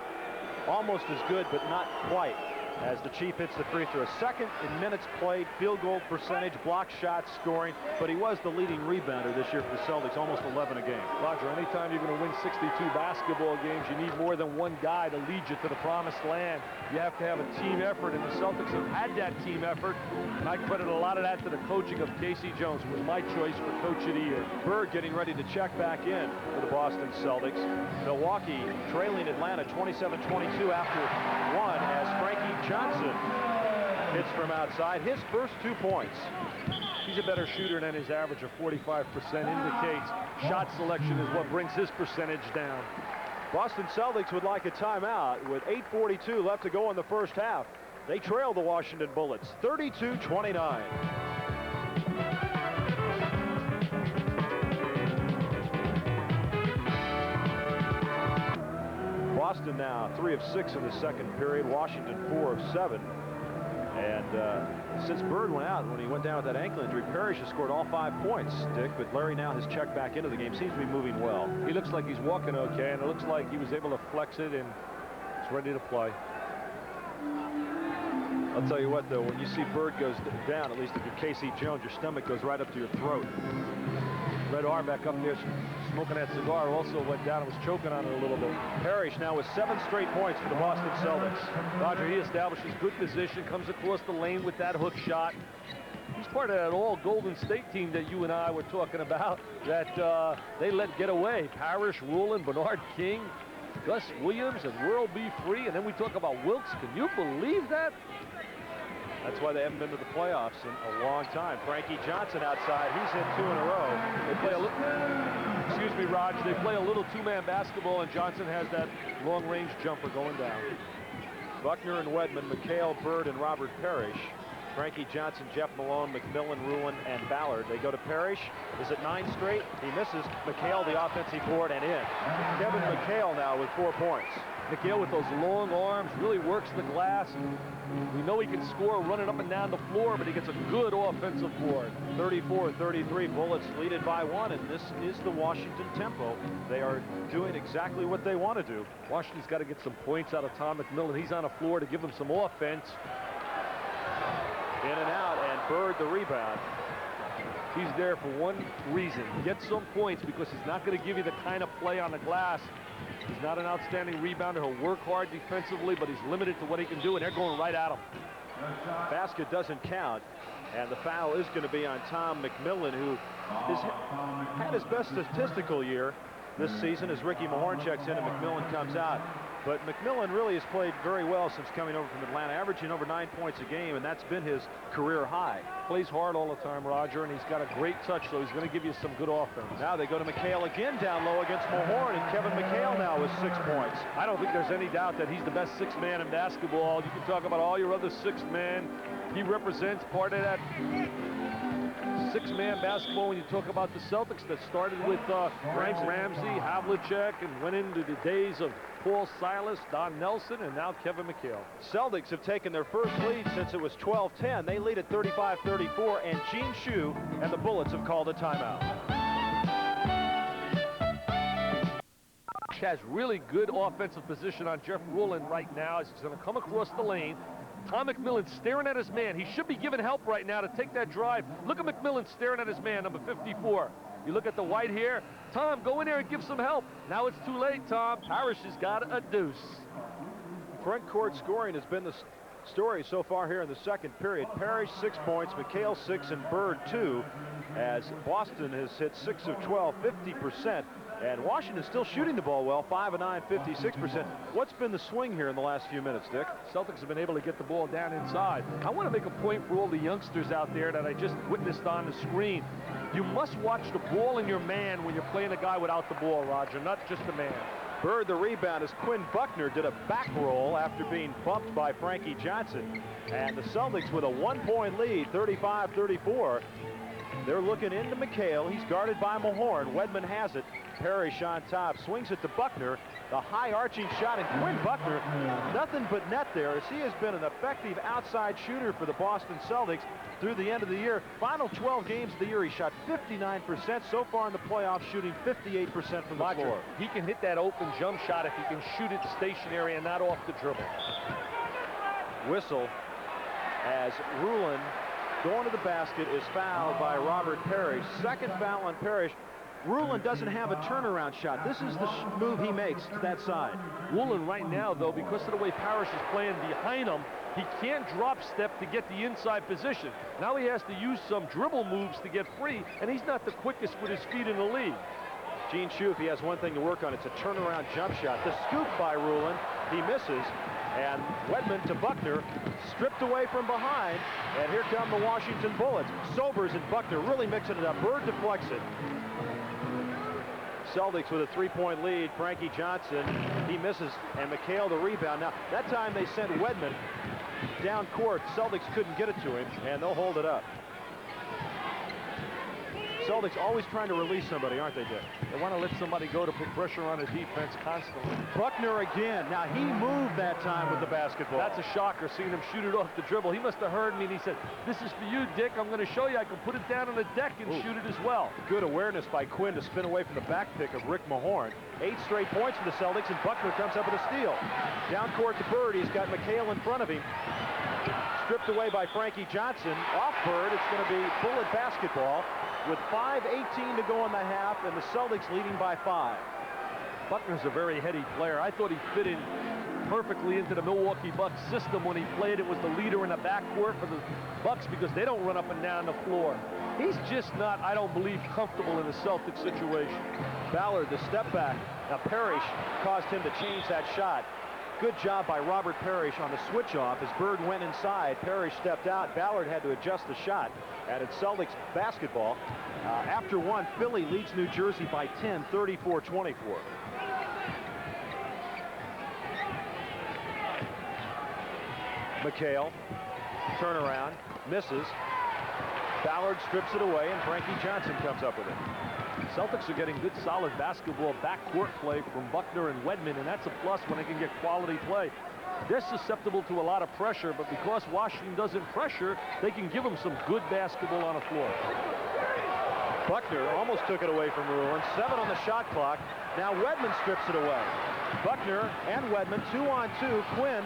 almost as good, but not quite, as the Chief hits the free throw. Second in minutes played, field goal percentage, block shots, scoring, but he was the leading rebounder this year for the Celtics, almost 11 a game. Roger, anytime you're going to win 62 basketball games, you need more than one guy to lead you to the promised land. You have to have a team effort, and the Celtics have had that team effort, and I credit a lot of that to the coaching of Casey Jones, who was my choice for Coach of the Year. Bird getting ready to check back in for the Boston Celtics. Milwaukee trailing Atlanta 27-22 after one, as Frankie Johnson hits from outside. His first 2 points. He's a better shooter than his average of 45% indicates. Shot selection is what brings his percentage down. Boston Celtics would like a timeout with 8:42 left to go in the first half. They trail the Washington Bullets 32-29. Boston now 3 of 6 in the second period. Washington 4 of 7. And since Bird went out, when he went down with that ankle injury, Parrish has scored all 5 points, Dick. But Larry now has checked back into the game. Seems to be moving well. He looks like he's walking okay, and it looks like he was able to flex it, and it's ready to play. I'll tell you what, though, when you see Bird goes down, at least if you're Casey Jones, your stomach goes right up to your throat. Red arm back up there smoking that cigar also went down and was choking on it a little bit. Parrish now with 7 straight points for the Boston Celtics. Roger, he establishes good position, comes across the lane with that hook shot. He's part of that all Golden State team that you and I were talking about that they let get away. Parrish, Rulon, Bernard King, Gus Williams, and World B. Free. And then we talk about Wilkes. Can you believe that? That's why they haven't been to the playoffs in a long time. Frankie Johnson outside. He's hit 2 in a row. They play a little, excuse me, Raj, they play a little two-man basketball, and Johnson has that long-range jumper going down. Buckner and Wedman, McHale, Bird, and Robert Parrish. Frankie Johnson, Jeff Malone, McMillan, Rulon, and Ballard. They go to Parrish. Is it 9 straight? He misses. McHale, the offensive board, and in. Kevin McHale now with 4 points. McHale with those long arms really works the glass. We know he can score running up and down the floor, but he gets a good offensive board. 34-33, Bullets lead it by 1, and this is the Washington tempo. They are doing exactly what they want to do. Washington's got to get some points out of Tom McMillan. He's on the floor to give him some offense. In and out, and Bird the rebound. He's there for one reason. Get some points, because he's not going to give you the kind of play on the glass. He's not an outstanding rebounder. He'll work hard defensively, but he's limited to what he can do, and they're going right at him. Basket doesn't count, and the foul is going to be on Tom McMillan, who has had his best statistical year this season as Ricky Mahorn checks in and McMillan comes out. But McMillan really has played very well since coming over from Atlanta, averaging over 9 points a game, and that's been his career high. Plays hard all the time, Roger, and he's got a great touch, so he's going to give you some good offense. Now they go to McHale again down low against Mahorn, and Kevin McHale now with 6 points. I don't think there's any doubt that he's the best sixth man in basketball. You can talk about all your other sixth men. He represents part of that six-man basketball when you talk about the Celtics that started with Frank Ramsey, Havlicek, and went into the days of Paul Silas, Don Nelson, and now Kevin McHale. Celtics have taken their first lead since it was 12-10. They lead at 35-34, and Gene Shue and the Bullets have called a timeout. Has really good offensive position on Jeff Rulon right now as he's going to come across the lane. Tom McMillan staring at his man. He should be given help right now to take that drive. Look at McMillan staring at his man, number 54. You look at the white hair. Tom, go in there and give some help. Now it's too late, Tom. Parrish has got a deuce. Front court scoring has been the story so far here in the second period. Parrish 6 points, McHale 6, and Bird 2, as Boston has hit 6 of 12, 50%. And Washington still shooting the ball well, 5 of 9, 56%. What's been the swing here in the last few minutes, Dick? Celtics have been able to get the ball down inside. I want to make a point for all the youngsters out there that I just witnessed on the screen. You must watch the ball in your man when you're playing a guy without the ball, Roger, not just a man. Bird the rebound as Quinn Buckner did a back roll after being bumped by Frankie Johnson. And the Celtics with a 1-point lead, 35-34. They're looking into McHale. He's guarded by Mahorn. Wedman has it. Parrish on top, swings it to Buckner, The high arching shot, and Quinn Buckner, nothing but net there, as he has been an effective outside shooter for the Boston Celtics through the end of the year. Final 12 games of the year, he shot 59%. So far in the playoffs, shooting 58% from the floor. He can hit that open jump shot if he can shoot it stationary and not off the dribble. Whistle as Rulin, going to the basket, is fouled by Robert Parrish. Second foul on Parrish. Rulin doesn't have a turnaround shot. This is the move he makes to that side. Rulin right now, though, because of the way Parrish is playing behind him, he can't drop step to get the inside position. Now he has to use some dribble moves to get free, and he's not the quickest with his feet in the league. Gene Shue, if he has one thing to work on, it's a turnaround jump shot. The scoop by Rulin, he misses. And Wedman to Buckner, stripped away from behind, and here come the Washington Bullets. Sobers and Buckner really mixing it up. Bird deflects it. Celtics with a 3-point lead. Frankie Johnson, he misses, and McHale the rebound. Now, that time they sent Wedman down court. Celtics couldn't get it to him, and they'll hold it up. Celtics always trying to release somebody, aren't they, Dick? They want to let somebody go to put pressure on the defense constantly. Buckner again. Now, he moved that time with the basketball. That's a shocker, seeing him shoot it off the dribble. He must have heard me, and he said, "This is for you, Dick. I'm going to show you I can put it down on the deck and shoot it as well." Good awareness by Quinn to spin away from the back pick of Rick Mahorn. 8 straight points for the Celtics, and Buckner comes up with a steal. Down court to Bird. He's got McHale in front of him. Stripped away by Frankie Johnson. Off Bird. It's going to be Bullet basketball with 5:18 to go in the half, and the Celtics leading by 5. Buckner's a very heady player. I thought he fit in perfectly into the Milwaukee Bucks system when he played. It was the leader in the backcourt for the Bucks because they don't run up and down the floor. He's just not, I don't believe, comfortable in the Celtics situation. Ballard, the step back. Now Parrish caused him to change that shot. Good job by Robert Parrish on the switch off. As Bird went inside, Parrish stepped out. Ballard had to adjust the shot. And it's Celtics basketball. After one, Philly leads New Jersey by 10, 34-24. McHale, turnaround, misses. Ballard strips it away, and Frankie Johnson comes up with it. Celtics are getting good, solid basketball backcourt play from Buckner and Wedman, and that's a plus when they can get quality play. They're susceptible to a lot of pressure, but because Washington doesn't pressure, they can give them some good basketball on the floor. Buckner almost took it away from Rulin. 7 on the shot clock. Now Wedman strips it away. Buckner and Wedman, 2-on-2. Quinn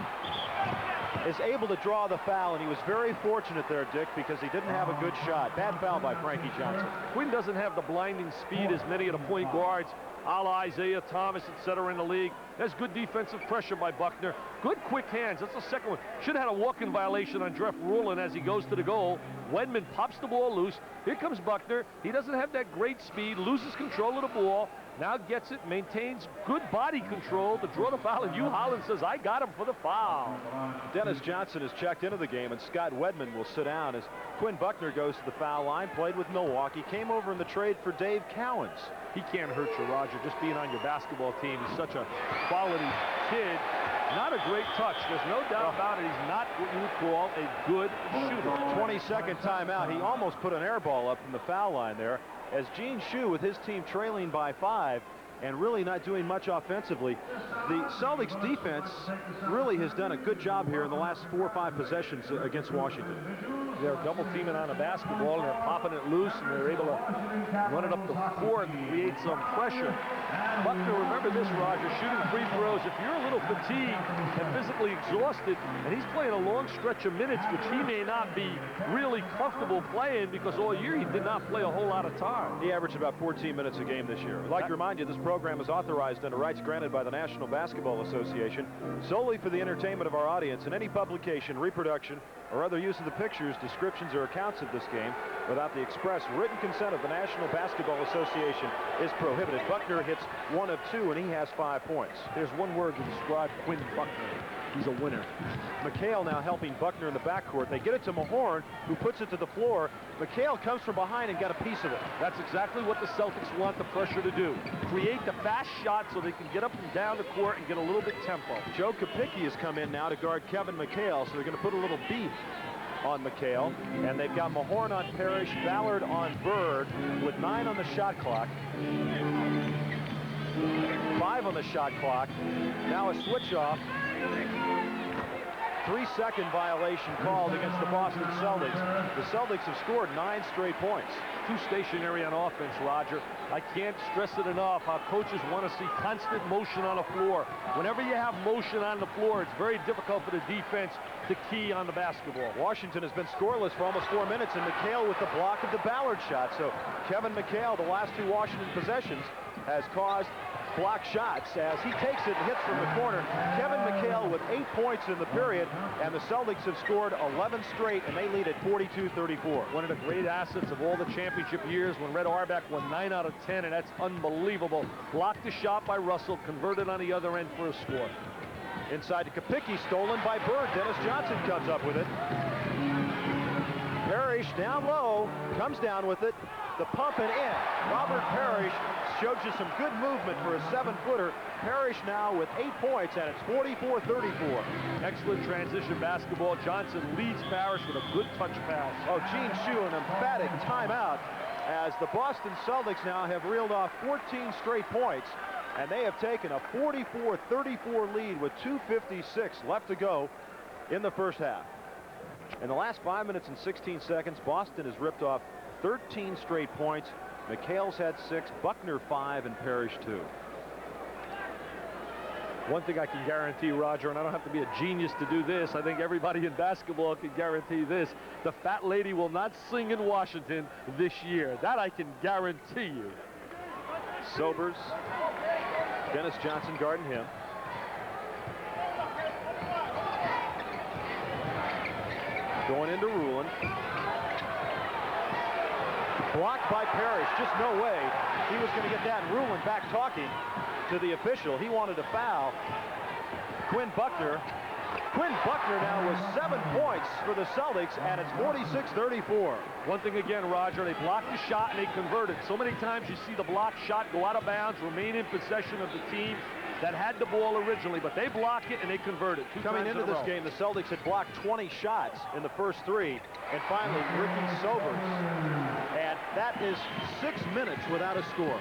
is able to draw the foul, and he was very fortunate there, Dick, because he didn't have a good shot. Bad foul by Frankie Johnson. Quinn doesn't have the blinding speed as many of the point guards, a la Isaiah Thomas, etc. in the league. There's good defensive pressure by Buckner. Good quick hands. That's the second one. Should have had a walk-in violation on Jeff Rulin as he goes to the goal. Wedman pops the ball loose. Here comes Buckner. He doesn't have that great speed, loses control of the ball. Now gets it, maintains good body control to draw the foul, and Hugh Holland says, "I got him for the foul." Dennis Johnson has checked into the game, and Scott Wedman will sit down as Quinn Buckner goes to the foul line. Played with Milwaukee, came over in the trade for Dave Cowens. He can't hurt you, Roger, just being on your basketball team. He's such a quality kid. Not a great touch. There's no doubt about it. He's not what you would call a good shooter. 22nd timeout. He almost put an air ball up from the foul line there. As Gene Shue, with his team trailing by 5 and really not doing much offensively, the Celtics defense really has done a good job here in the last 4 or 5 possessions against Washington. They're double teaming on the basketball, and they're popping it loose, and they're able to run it up the court and create some pressure. Buckner, remember this, Roger, shooting free throws. If you're a little fatigued and physically exhausted, and he's playing a long stretch of minutes, which he may not be really comfortable playing because all year he did not play a whole lot of time. He averaged about 14 minutes a game this year. I'd like to remind you this program is authorized under rights granted by the National Basketball Association solely for the entertainment of our audience, and any publication, reproduction, or other use of the pictures, descriptions, or accounts of this game without the express written consent of the National Basketball Association is prohibited. Buckner hits 1 of 2, and he has 5 points. There's one word to describe Quinn Buckner. He's a winner. McHale now helping Buckner in the backcourt. They get it to Mahorn, who puts it to the floor. McHale comes from behind and got a piece of it. That's exactly what the Celtics want the pressure to do. Create the fast shot so they can get up and down the court and get a little bit tempo. Joe Kopicki has come in now to guard Kevin McHale, so they're going to put a little beef on McHale. And they've got Mahorn on Parrish, Ballard on Bird with 9 on the shot clock. 5 on the shot clock. Now a switch off. 3-second violation called against the Boston Celtics. The Celtics have scored 9 straight points. Too stationary on offense, Roger. I can't stress it enough how coaches want to see constant motion on the floor. Whenever you have motion on the floor, it's very difficult for the defense to key on the basketball. Washington has been scoreless for almost 4 minutes, and McHale with the block of the Ballard shot. So Kevin McHale, the last 2 Washington possessions, has caused block shots as he takes it and hits from the corner. Kevin McHale with 8 points in the period, and the Celtics have scored 11 straight, and they lead at 42-34. One of the great assets of all the championship years when Red Auerbach won 9 out of 10, and that's unbelievable. Blocked the shot by Russell, converted on the other end for a score. Inside to Kapicki, stolen by Bird. Dennis Johnson comes up with it. Parrish down low, comes down with it. The pump and in. Robert Parrish shows you some good movement for a 7-footer. Parrish now with 8 points, and it's 44-34. Excellent transition basketball. Johnson leads Parrish with a good touch pass. Oh, Gene Shue, an emphatic timeout as the Boston Celtics now have reeled off 14 straight points, and they have taken a 44-34 lead with 2:56 left to go in the first half. In the last 5 minutes and 16 seconds, Boston has ripped off 13 straight points. McHale's had 6, Buckner 5, and Parrish 2. One thing I can guarantee, Roger, and I don't have to be a genius to do this, I think everybody in basketball can guarantee this: the fat lady will not sing in Washington this year. That I can guarantee you. Sobers, Dennis Johnson guarding him. Going into Rulin. Blocked by Parrish. Just no way he was going to get that. And Rulin back talking to the official. He wanted a foul. Quinn Buckner. Quinn Buckner now with 7 points for the Celtics, and it's 46-34. One thing again, Roger, they blocked the shot and they converted. So many times you see the blocked shot go out of bounds, remain in possession of the team that had the ball originally, but they block it and they convert it. Coming into this game, the Celtics had blocked 20 shots in the first 3, and finally Ricky Sobers. And that is 6 minutes without a score.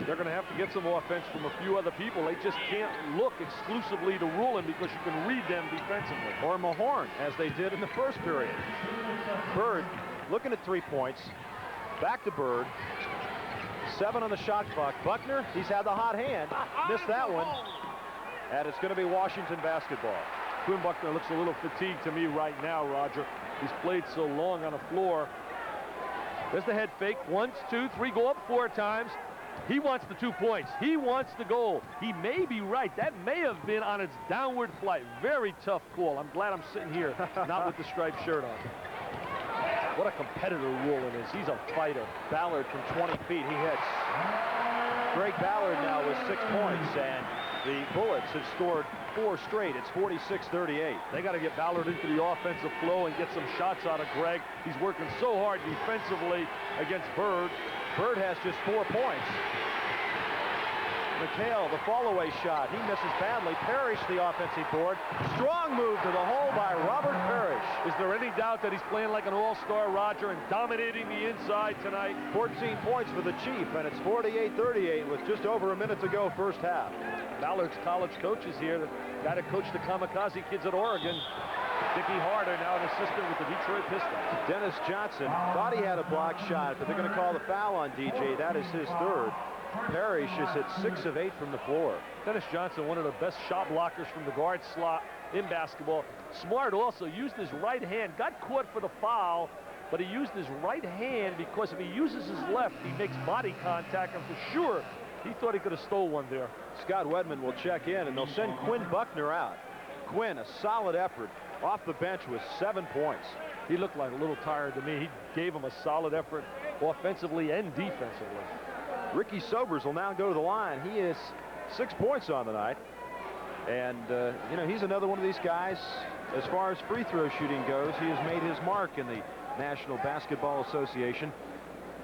They're going to have to get some offense from a few other people. They just can't look exclusively to Rulin because you can read them defensively. Or Mahorn, as they did in the first period. Bird looking at 3 points. Back to Bird. 7 on the shot clock. Buckner, he's had the hot hand. Missed that one. And it's going to be Washington basketball. Quinn Buckner looks a little fatigued to me right now, Roger. He's played so long on the floor. There's the head fake. 1, 2, 3, go up 4 times. He wants the 2 points. He wants the goal. He may be right. That may have been on its downward flight. Very tough call. I'm glad I'm sitting here, not with the striped shirt on. What a competitor Rulin is. He's a fighter. Ballard from 20 feet. He hits. Greg Ballard now with 6 points, and the Bullets have scored 4 straight. It's 46-38. They got to get Ballard into the offensive flow and get some shots out of Greg. He's working so hard defensively against Bird. Bird has just 4 points. McHale, the fall-away shot. He misses badly. Parrish, the offensive board. Strong move to the hole by Robert Parrish. Is there any doubt that he's playing like an all-star, Roger, and dominating the inside tonight? 14 points for the Chief, and it's 48-38 with just over a minute to go first half. Ballard's college coach is here. The guy that coached the Kamikaze kids at Oregon. Dickie Harder, now an assistant with the Detroit Pistons. Dennis Johnson thought he had a block shot, but they're going to call the foul on DJ. That is his 3rd. Parrish is hit 6 of 8 from the floor. Dennis Johnson, one of the best shot blockers from the guard slot in basketball. Smart also used his right hand, got caught for the foul, but he used his right hand because if he uses his left, he makes body contact, and for sure, he thought he could have stole one there. Scott Wedman will check in, and they'll send Quinn Buckner out. Quinn, a solid effort off the bench with 7 points. He looked like a little tired to me. He gave him a solid effort offensively and defensively. Ricky Sobers will now go to the line. He is 6 points on the night. And, you know, he's another one of these guys, as far as free throw shooting goes, he has made his mark in the National Basketball Association.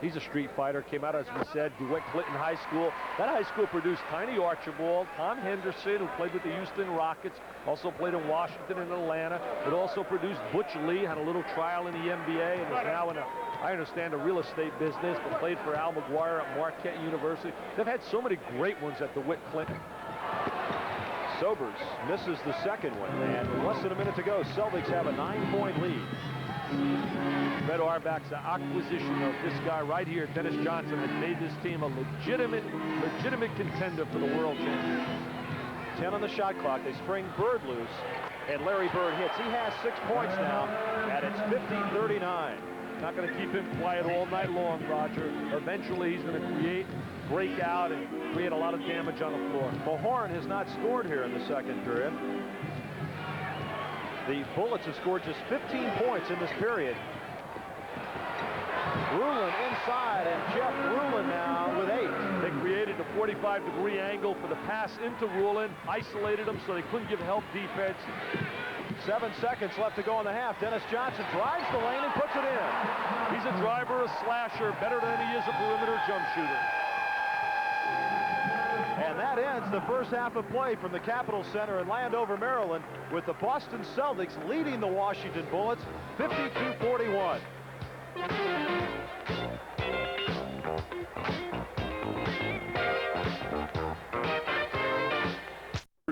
He's a street fighter, came out, as we said, DeWitt Clinton High School. That high school produced Tiny Archibald, Tom Henderson, who played with the Houston Rockets, also played in Washington and Atlanta. It also produced Butch Lee, had a little trial in the NBA, and is now in a I understand the real estate business, but played for Al McGuire at Marquette University. They've had so many great ones at the Whit Clinton. Sobers misses the second one, and with less than a minute to go, Celtics have a 9-point lead. Fred Auerbach's acquisition of this guy right here, Dennis Johnson, has made this team a legitimate contender for the World Championship. 10 on the shot clock. They spring Bird loose, and Larry Bird hits. He has 6 points now, and it's 50-39. Not going to keep him quiet all night long, Roger. Eventually, he's going to break out, and create a lot of damage on the floor. Mahorn has not scored here in the second period. The Bullets have scored just 15 points in this period. Rulin inside, and Jeff Rulin now with 8. They created a 45-degree angle for the pass into Rulin, isolated them so they couldn't give help defense. 7 seconds left to go in the half. Dennis Johnson drives the lane and puts it in. He's a driver, a slasher, better than he is a perimeter jump shooter. And that ends the first half of play from the Capitol Center in Landover, Maryland, with the Boston Celtics leading the Washington Bullets 52-41.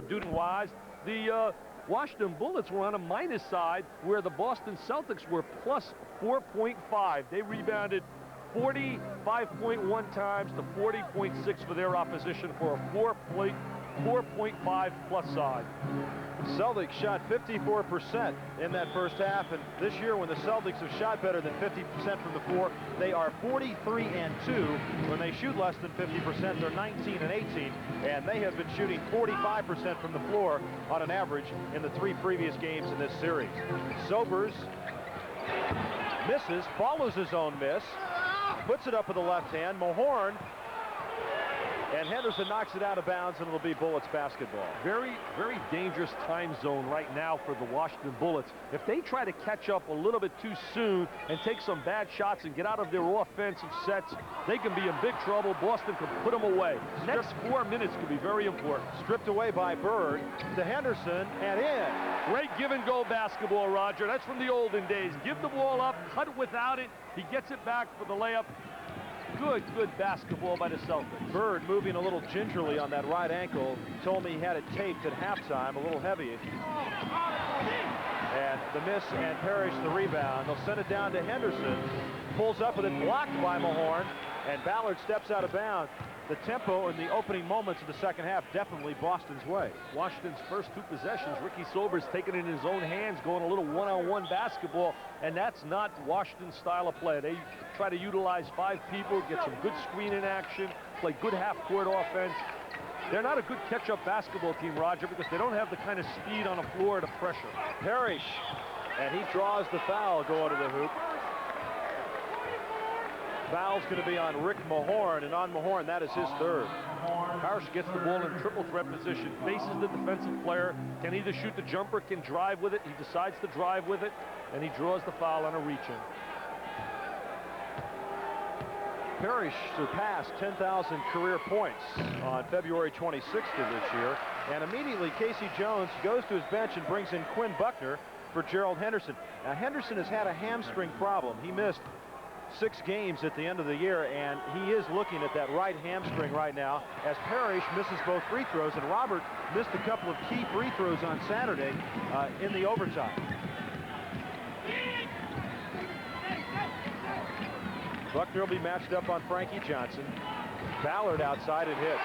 Duty-wise, the Washington Bullets were on a minus side, where the Boston Celtics were plus 4.5. They rebounded 45.1 times to 40.6 for their opposition for a 4.5 plus side. Celtics shot 54% in that first half, and this year when the Celtics have shot better than 50% from the floor, they are 43-2. When they shoot less than 50%, they're 19-18, and they have been shooting 45% from the floor on an average in the 3 previous games in this series. Sobers misses, follows his own miss, puts it up with the left hand. Mahorn, and Henderson knocks it out of bounds, and it'll be Bullets basketball. Very dangerous time zone right now for the Washington Bullets. If they try to catch up a little bit too soon and take some bad shots and get out of their offensive sets, they can be in big trouble. Boston could put them away. Next 4 minutes could be very important. Stripped away by Bird to Henderson and in. Great give-and-go basketball, Roger. That's from the olden days. Give the ball up, cut without it. He gets it back for the layup. Good basketball by the Celtics. Bird moving a little gingerly on that right ankle. Told me he had it taped at halftime, a little heavy. And the miss, and Parrish the rebound. They'll send it down to Henderson. Pulls up with it, blocked by Mahorn, and Ballard steps out of bounds. The tempo in the opening moments of the second half definitely Boston's way. Washington's first 2 possessions, Ricky Sobers taking it in his own hands, going a little one-on-one basketball, and that's not Washington's style of play. They try to utilize 5 people, get some good screening action, play good half-court offense. They're not a good catch-up basketball team, Roger, because they don't have the kind of speed on the floor to pressure. Parrish, and he draws the foul going to the hoop. Foul's going to be on Rick Mahorn, and on Mahorn, that is his 3rd. Parrish gets the ball in triple threat position, faces the defensive player, can either shoot the jumper, can drive with it. He decides to drive with it, and he draws the foul on a reach-in. Parrish surpassed 10,000 career points on February 26th of this year, and immediately Casey Jones goes to his bench and brings in Quinn Buckner for Gerald Henderson. Now, Henderson has had a hamstring problem. He missed 6 games at the end of the year, and he is looking at that right hamstring right now as Parrish misses both free throws, and Robert missed a couple of key free throws on Saturday in the overtime. Buckner will be matched up on Frankie Johnson. Ballard outside and hits.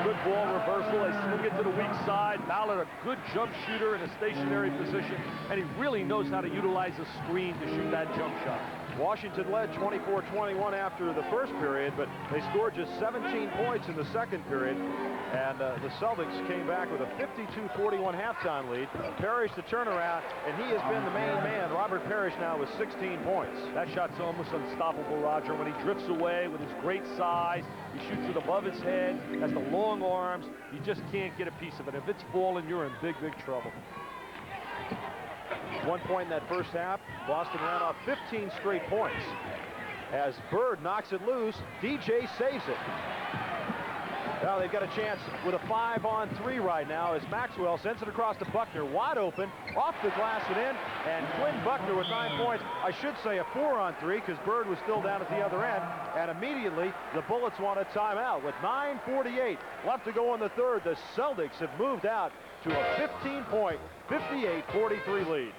Good ball reversal. They swing it to the weak side. Ballard, a good jump shooter in a stationary position, and he really knows how to utilize a screen to shoot that jump shot. Washington led 24-21 after the first period, but they scored just 17 points in the second period, and the Celtics came back with a 52-41 halftime lead. Parrish the turnaround, and he has been the main man. Robert Parrish now with 16 points. That shot's almost unstoppable, Roger. When he drifts away with his great size, he shoots it above his head, has the long arms. You just can't get a piece of it. If it's falling, you're in big trouble. 1 point in that first half. Boston ran off 15 straight points. As Bird knocks it loose, DJ saves it. Now they've got a chance with a 5-on-3 right now as Maxwell sends it across to Buckner, wide open, off the glass and in, and Quinn Buckner with 9 points. I should say a 4-on-3 because Bird was still down at the other end, and immediately the Bullets want a timeout with 9:48 left to go in the third. The Celtics have moved out to a 15-point, 58-43 lead.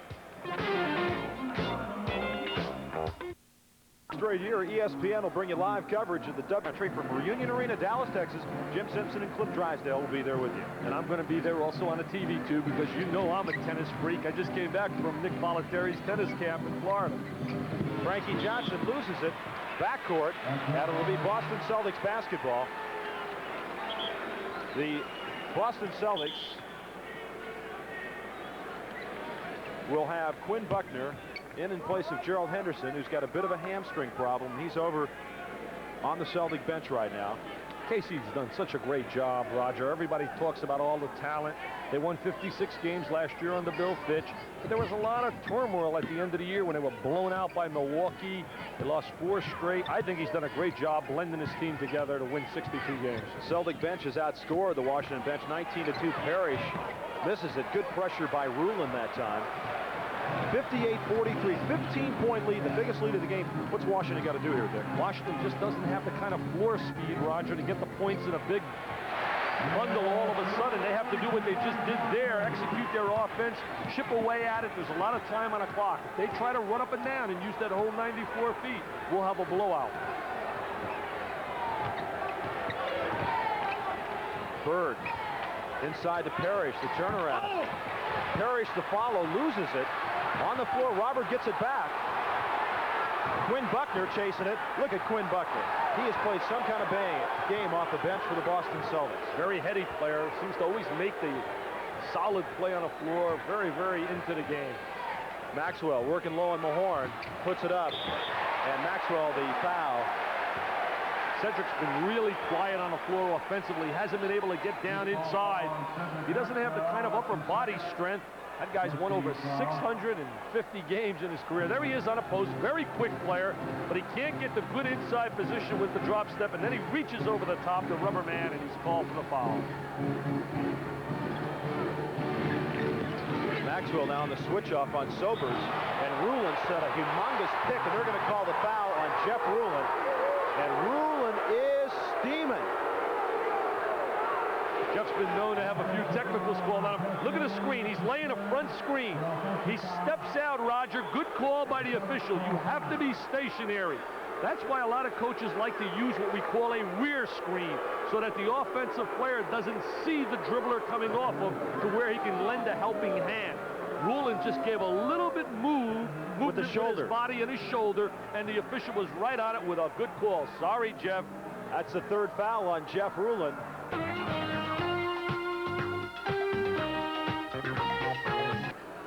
Straight here, ESPN will bring you live coverage of the W from Reunion Arena, Dallas, Texas. Jim Simpson and Cliff Drysdale will be there with you. And I'm going to be there also on the TV, too, because you know I'm a tennis freak. I just came back from Nick Bollettieri's tennis camp in Florida. Frankie Johnson loses it. Backcourt, and it will be Boston Celtics basketball. The Boston Celtics will have Quinn Buckner in place of Gerald Henderson, who's got a bit of a hamstring problem. He's over on the Celtic bench right now. Casey's done such a great job, Roger. Everybody talks about all the talent. They won 56 games last year under Bill Fitch, but there was a lot of turmoil at the end of the year when they were blown out by Milwaukee. They lost 4 straight. I think he's done a great job blending his team together to win 62 games. The Celtic bench has outscored the Washington bench 19-2. Parrish misses it. Good pressure by Rulin that time. 58-43, 15-point lead, the biggest lead of the game. What's Washington got to do here, Dick? Washington just doesn't have the kind of floor speed, Roger, to get the points in a big bundle all of a sudden. They have to do what they just did there, execute their offense, chip away at it. There's a lot of time on the clock. If they try to run up and down and use that whole 94 feet, we'll have a blowout. Bird inside to Parrish, the turnaround. Parrish to follow, loses it. On the floor, Robert gets it back. Quinn Buckner chasing it. Look at Quinn Buckner. He has played some kind of game off the bench for the Boston Celtics. Very heady player. Seems to always make the solid play on the floor. Very, very into the game. Maxwell working low on Mahorn. Puts it up. And Maxwell, the foul. Cedric's been really quiet on the floor offensively. Hasn't been able to get down inside. He doesn't have the kind of upper body strength. That guy's won over 650 games in his career. There he is on a post. Very quick player, but he can't get the good inside position with the drop step, and then he reaches over the top, the rubber man, and he's called for the foul. Maxwell now on the switch off on Sobers, and Rulin set a humongous pick, and they're going to call the foul on Jeff Rulin. And Rulin is steaming. Jeff's been known to have a few technicals called on him. Look at the screen. He's laying a front screen. He steps out, Roger. Good call by the official. You have to be stationary. That's why a lot of coaches like to use what we call a rear screen, so that the offensive player doesn't see the dribbler coming off of to where he can lend a helping hand. Rulin just gave a little bit moved with the shoulder, his body and his shoulder, and the official was right on it with a good call. Sorry, Jeff. That's the third foul on Jeff Rulin.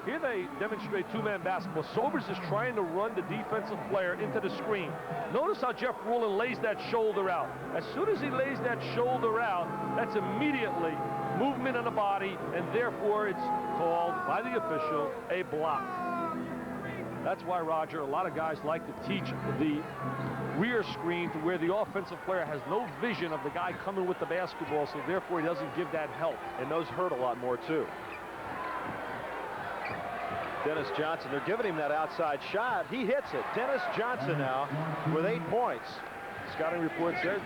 Here they demonstrate two-man basketball. Sobers is trying to run the defensive player into the screen. Notice how Jeff Rulin lays that shoulder out. As soon as he lays that shoulder out, that's immediately movement on the body, and therefore it's called by the official a block. That's why, Roger, a lot of guys like to teach the rear screen to where the offensive player has no vision of the guy coming with the basketball, so therefore he doesn't give that help. And those hurt a lot more, too. Dennis Johnson, they're giving him that outside shot. He hits it. Dennis Johnson now with 8 points. Scouting report said,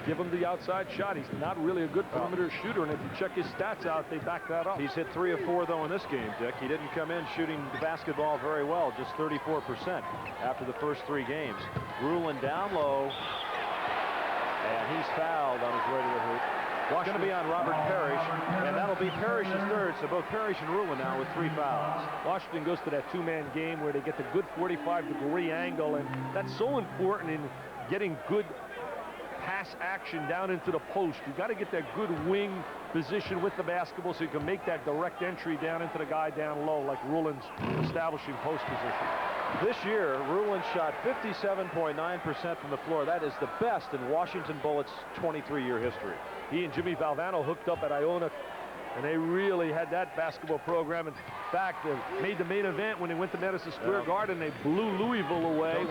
give him the outside shot. He's not really a good perimeter shooter, and if you check his stats out, they back that up. He's hit 3 of 4, though, in this game, Dick. He didn't come in shooting the basketball very well, just 34% after the first 3 games. Rulin down low, and he's fouled on his way to the hoop. It's going to be on Robert Parrish, and that'll be Parrish's third, so both Parrish and Rulin now with 3 fouls. Washington goes to that two-man game where they get the good 45-degree angle, and that's so important in getting good pass action down into the post. You got to get that good wing position with the basketball so you can make that direct entry down into the guy down low, like Rulin's establishing post position. This year, Rulin shot 57.9% from the floor. That is the best in Washington Bullets' 23-year history. He and Jimmy Valvano hooked up at Iona, and they really had that basketball program. In fact, they made the main event when they went to Madison Square Garden. They blew Louisville away.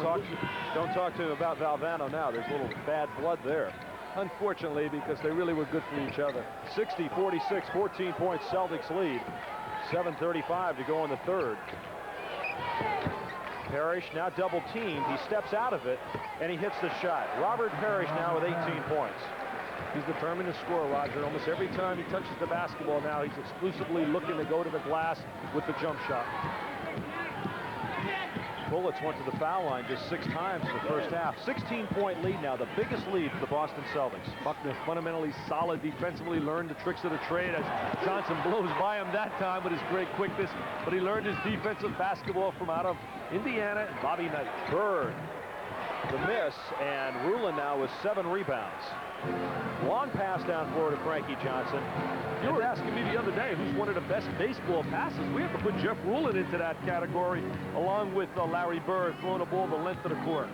Don't talk to him about Valvano now. There's a little bad blood there. unfortunately, because they really were good for each other. 60-46, 14-point Celtics lead. 7:35 to go in the third. Parrish now double teamed. He steps out of it, and he hits the shot. Robert Parrish now with 18 points. He's determined to score, Roger. Almost every time he touches the basketball now, he's exclusively looking to go to the glass with the jump shot. Bullets went to the foul line just 6 times in the first half. 16-point lead now, the biggest lead for the Boston Celtics. Buckner fundamentally solid defensively, learned the tricks of the trade as Johnson blows by him that time with his great quickness, but he learned his defensive basketball from out of Indiana and Bobby Knight. Bird, the miss, and Rulin now with 7 rebounds. Long pass down floor to Frankie Johnson. You were asking me the other day who's one of the best baseball passes. We have to put Jeff Rulin into that category, along with Larry Bird throwing a ball the length of the court.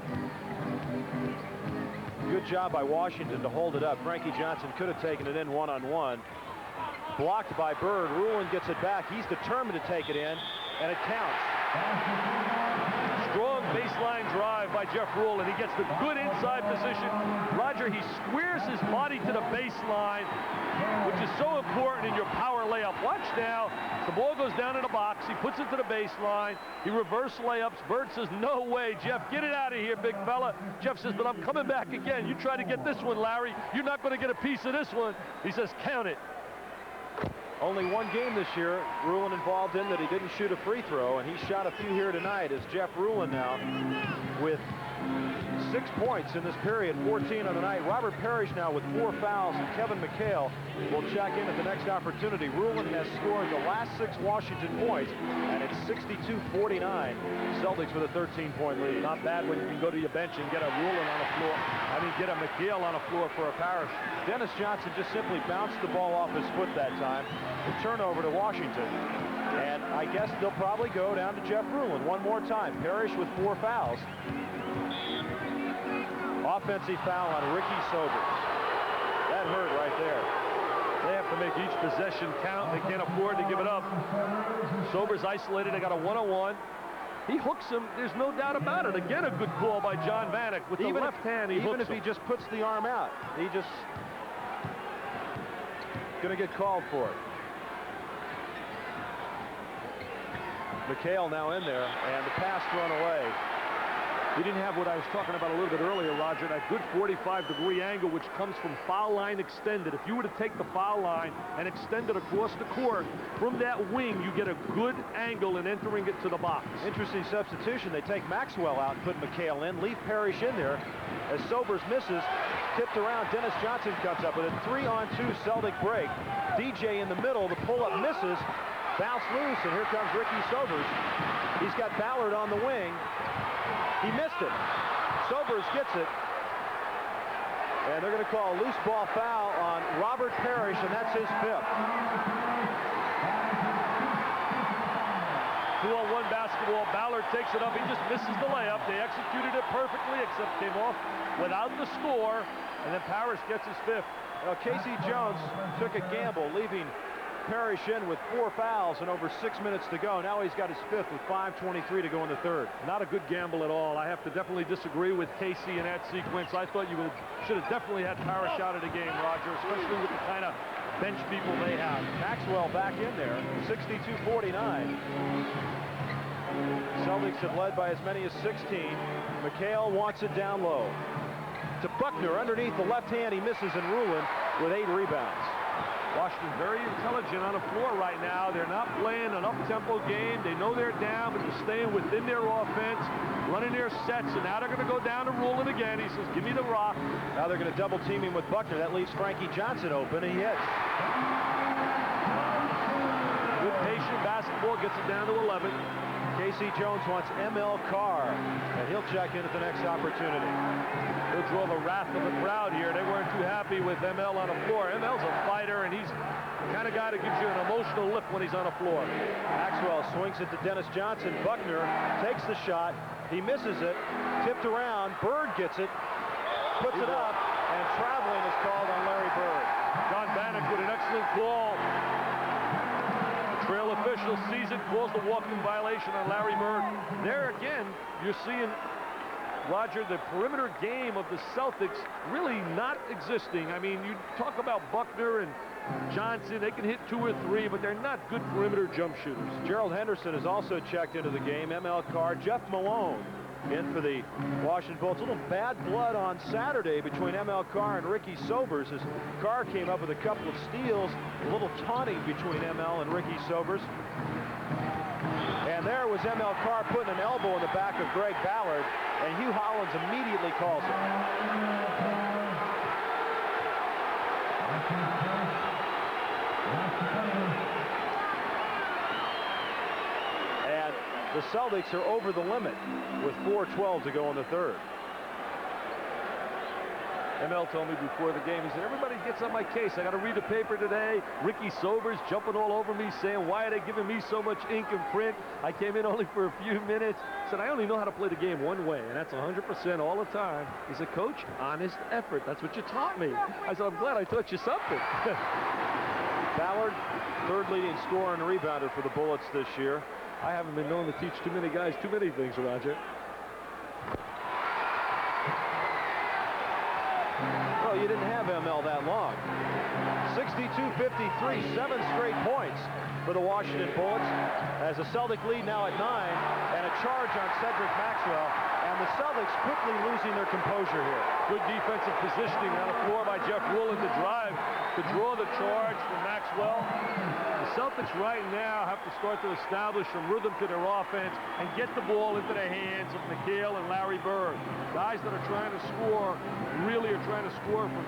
Good job by Washington to hold it up. Frankie Johnson could have taken it in one-on-one. Blocked by Bird. Rulin gets it back. He's determined to take it in, and it counts. Strong baseline drive by Jeff Rulin. He gets the good inside position. Roger, he squares his body to the baseline, which is so important in your power layup. Watch now. The ball goes down in the box. He puts it to the baseline. He reverse layups. Bird says, no way, Jeff. Get it out of here, big fella. Jeff says, but I'm coming back again. You try to get this one, Larry. You're not going to get a piece of this one. He says, count it. Only one game this year Rulin involved in that he didn't shoot a free throw, and he shot a few here tonight. As Jeff Rulin now with 6 points in this period, 14 on the night. Robert Parrish now with 4 fouls, and Kevin McHale will check in at the next opportunity. Rulin has scored the last 6 Washington points, and it's 62-49. Celtics with a 13-point lead. Not bad when you can go to your bench and get a Rulin on the floor. I mean, get a McHale on the floor for a Parrish. Dennis Johnson just simply bounced the ball off his foot that time. The turnover to Washington. And I guess they'll probably go down to Jeff Rulin one more time. Parrish with 4 fouls. Offensive foul on Ricky Sobers. That hurt right there. They have to make each possession count. They can't afford to give it up. Sobers isolated. They got a one-on-one. He hooks him. There's no doubt about it. Again, a good call by John Vanek. With the left hand, he hooks him. Even if he just puts the arm out, he just going to get called for it. McHale now in there, and the pass thrown away. He didn't have what I was talking about a little bit earlier, Roger, that good 45-degree angle, which comes from foul line extended. If you were to take the foul line and extend it across the court, from that wing, you get a good angle in entering it to the box. Interesting substitution. They take Maxwell out and put McHale in, leave Parrish in there. As Sobers misses, tipped around, Dennis Johnson comes up with a 3-on-2 Celtic break. DJ in the middle, the pull-up misses, bounce loose, and here comes Ricky Sobers. He's got Ballard on the wing. He missed it. Sobers gets it. And they're going to call a loose ball foul on Robert Parrish, and that's his 5th. 2-on-1 basketball. Ballard takes it up. He just misses the layup. They executed it perfectly, except came off without the score. And then Parrish gets his 5th. Now, Casey Jones took a gamble, leaving Parrish in with 4 fouls and over 6 minutes to go. Now he's got his 5th with 5:23 to go in the third. Not a good gamble at all. I have to definitely disagree with Casey in that sequence. I thought you should have definitely had Parrish out of the game, Roger, especially with the kind of bench people they have. Maxwell back in there, 62-49. Celtics have led by as many as 16. McHale wants it down low. To Buckner underneath the left hand. He misses, and Rulin with 8 rebounds. Washington very intelligent on the floor right now. They're not playing an up-tempo game. They know they're down, but they're staying within their offense, running their sets, and now they're going to go down to Rulin again. He says, give me the rock. Now they're going to double team him with Buckner. That leaves Frankie Johnson open, and he hits. Good patient basketball, gets it down to 11. Casey Jones wants ML Carr, and he'll check in at the next opportunity. He'll draw the wrath of the crowd here. They weren't too happy with ML on the floor. ML's a fighter, and he's the kind of guy that gives you an emotional lift when he's on the floor. Maxwell swings it to Dennis Johnson. Buckner takes the shot. He misses it. Tipped around. Bird gets it. Puts it up, and traveling is called on Larry Bird. John Vanek with an excellent call. Trail official sees it, calls the walking violation on Larry Bird. There again, you're seeing Roger, the perimeter game of the Celtics really not existing. I mean, you talk about Buckner and Johnson, they can hit 2 or 3, but they're not good perimeter jump shooters. Gerald Henderson has also checked into the game. ML Carr, Jeff Malone in for the Washington Bullets. A little bad blood on Saturday between ML Carr and Ricky Sobers as Carr came up with a couple of steals. A little taunting between ML and Ricky Sobers. And there was ML Carr putting an elbow in the back of Greg Ballard, and Hugh Hollins immediately calls it. And the Celtics are over the limit with 4:12 to go in the third. ML told me before the game, he said, everybody gets on my case. I got to read the paper today. Ricky Sobers jumping all over me saying, why are they giving me so much ink and print? I came in only for a few minutes. He said, I only know how to play the game one way, and that's 100% all the time. He said, Coach, honest effort. That's what you taught me. I said, I'm glad I taught you something. Ballard, third leading scorer and rebounder for the Bullets this year. I haven't been known to teach too many guys too many things, Roger. Well, you didn't have ML that long. 62-53, 7 straight points for the Washington Bullets as the Celtic lead now at 9 and a charge on Cedric Maxwell, and the Celtics quickly losing their composure here. Good defensive positioning on the floor by Jeff Ruland to drive, to draw the charge for Maxwell. The Celtics right now have to start to establish some rhythm to their offense and get the ball into the hands of McHale and Larry Bird. Guys that are trying to score, really are trying to score from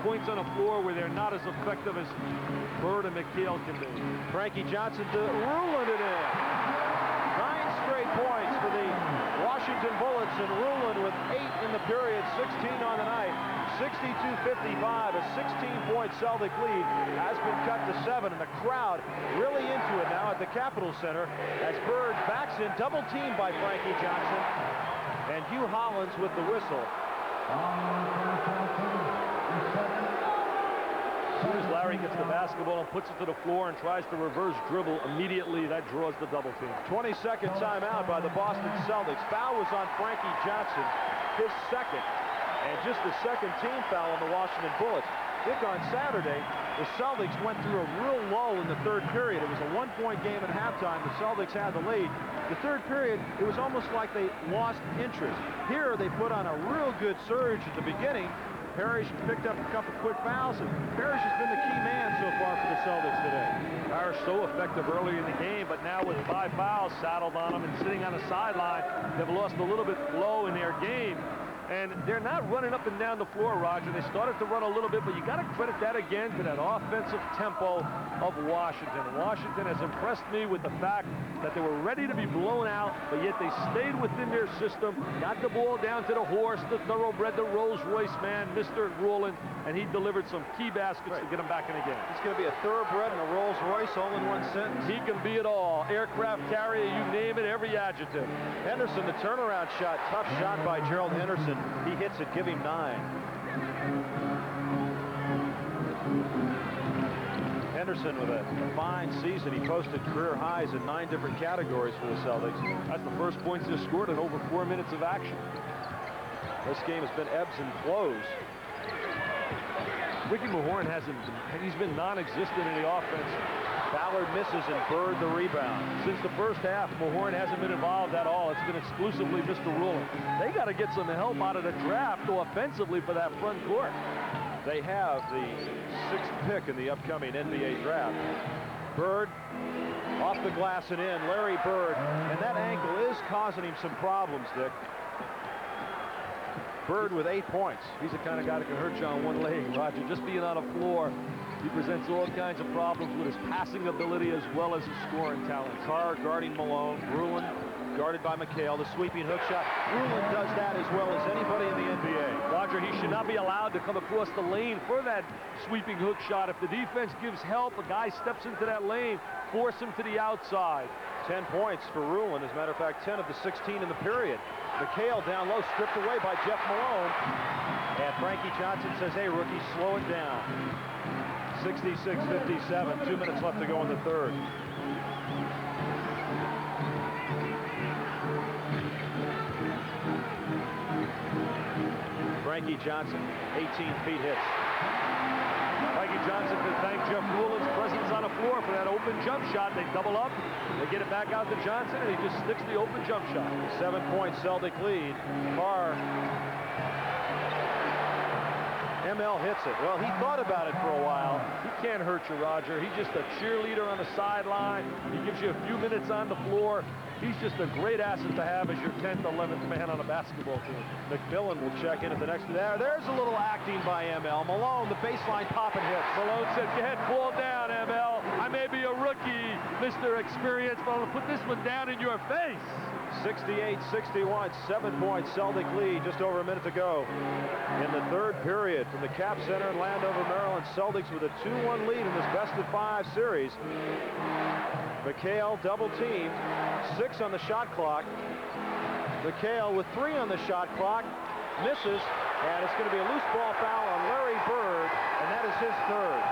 points on the floor where they're not as effective as Bird and McHale can be. Frankie Johnson to Ruland it in. 9 straight points for the Washington Bullets, and Ruland with 8 in the period, 16 on the night. 62-55, a 16-point Celtic lead has been cut to 7, and the crowd really into it now at the Capitol Center as Bird backs in, double teamed by Frankie Johnson, and Hugh Hollins with the whistle. As soon as Larry gets the basketball and puts it to the floor and tries to reverse dribble, immediately that draws the double team. 22nd timeout by the Boston Celtics. Foul was on Frankie Johnson, his second, and just the second team foul on the Washington Bullets. Dick, on Saturday, the Celtics went through a real lull in the third period. It was a 1-point game at halftime. The Celtics had the lead. The third period, it was almost like they lost interest. Here, they put on a real good surge at the beginning. Parrish picked up a couple quick fouls, and Parrish has been the key man so far for the Celtics today. Parrish so effective early in the game, but now with 5 fouls saddled on them and sitting on the sideline, they've lost a little bit flow in their game. And they're not running up and down the floor, Roger. They started to run a little bit, but you got to credit that again to that offensive tempo of Washington. Washington has impressed me with the fact that they were ready to be blown out, but yet they stayed within their system, got the ball down to the horse, the thoroughbred, the Rolls-Royce man, Mr. Ruland, and he delivered some key baskets to get them back in the game. He's going to be a thoroughbred and a Rolls-Royce all in one sentence. He can be it all. Aircraft carrier, you name it, every adjective. Henderson, the turnaround shot, tough shot by Gerald Henderson. He hits it, give him 9. Henderson with a fine season. He posted career highs in 9 different categories for the Celtics. That's the first points they've scored in over 4 minutes of action. This game has been ebbs and flows. Ricky Mahorn he's been non-existent in the offense. Ballard misses and Bird the rebound. Since the first half, Mahorn hasn't been involved at all. It's been exclusively Mr. Ruland. They got to get some help out of the draft offensively for that front court. They have the 6th pick in the upcoming NBA draft. Bird off the glass and in. Larry Bird, and that ankle is causing him some problems, Dick. Bird with 8 points. He's the kind of guy that can hurt you on one leg, Roger. Just being on the floor, he presents all kinds of problems with his passing ability as well as his scoring talent. Carr guarding Malone. Ruland guarded by McHale. The sweeping hook shot. Ruland does that as well as anybody in the NBA. Roger, he should not be allowed to come across the lane for that sweeping hook shot. If the defense gives help, a guy steps into that lane, force him to the outside. 10 points for Ruland. As a matter of fact, 10 of the 16 in the period. McHale down low, stripped away by Jeff Malone. And Frankie Johnson says, hey, rookie, slow it down. 66-57, 2 minutes left to go in the third. Frankie Johnson, 18 feet hits. Frankie Johnson can thank Jeff Rulin's presence on the floor for that open jump shot. They double up, they get it back out to Johnson, and he just sticks the open jump shot. 7-point Celtic lead. Carr. ML hits it. Well, he thought about it for a while. He can't hurt you, Roger. He's just a cheerleader on the sideline. He gives you a few minutes on the floor. He's just a great asset to have as your 10th, 11th man on a basketball team. McMillan will check in at the next. There's a little acting by ML. Malone, the baseline pop and hits. Malone said, go ahead, fall down, ML. I may be a rookie, Mr. Experience, but I'll put this one down in your face. 68-61, 7-point Celtic lead, just over a minute to go in the third period from the Cap Center in Landover, Maryland. Celtics with a 2-1 lead in this best-of-5 series. McHale double team, 6 on the shot clock. McHale with 3 on the shot clock, misses, and it's going to be a loose ball foul on Larry Bird, and that is his third.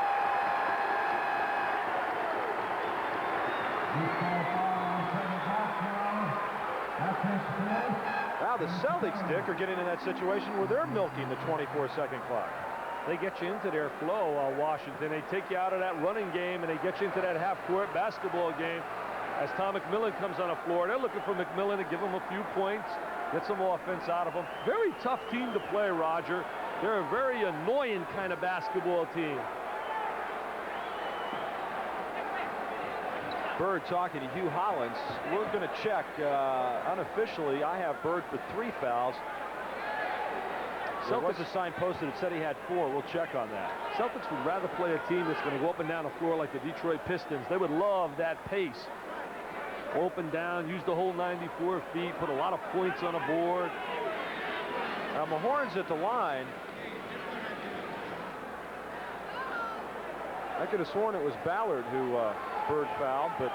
Now the Celtics, Dick, are getting in that situation where they're milking the 24-second clock. They get you into their flow, Washington. They take you out of that running game, and they get you into that half-court basketball game. As Tom McMillan comes on the floor, they're looking for McMillan to give him a few points, get some offense out of him. Very tough team to play, Roger. They're a very annoying kind of basketball team. Bird talking to Hugh Hollins. We're going to check unofficially. I have Bird for 3 fouls. There was a sign posted that said he had 4. We'll check on that. Celtics would rather play a team that's going to go up and down the floor like the Detroit Pistons. They would love that pace. Open down, use the whole 94 feet, put a lot of points on the board. Now Mahorn's at the line. I could have sworn it was Ballard who Bird fouled, but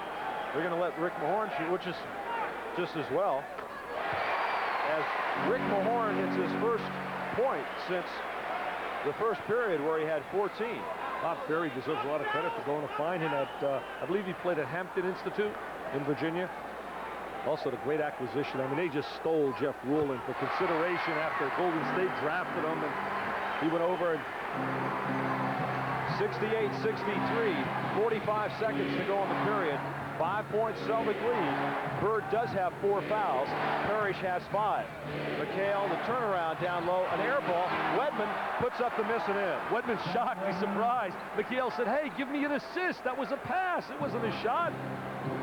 they're going to let Rick Mahorn shoot, which is just as well. As Rick Mahorn hits his first point since the first period where he had 14. Bob Ferry deserves a lot of credit for going to find him at, I believe he played at Hampton Institute in Virginia. Also the great acquisition. I mean, they just stole Jeff Rulin for consideration after Golden State drafted him, and he went over and 68-63, 45 seconds to go in the period. 5-point Celtic lead. Bird does have 4 fouls. Parrish has 5. McHale, the turnaround down low, an air ball. Wedman puts up the miss and in. Wedman's shocked, he's surprised. McHale said, hey, give me an assist. That was a pass. It wasn't a shot.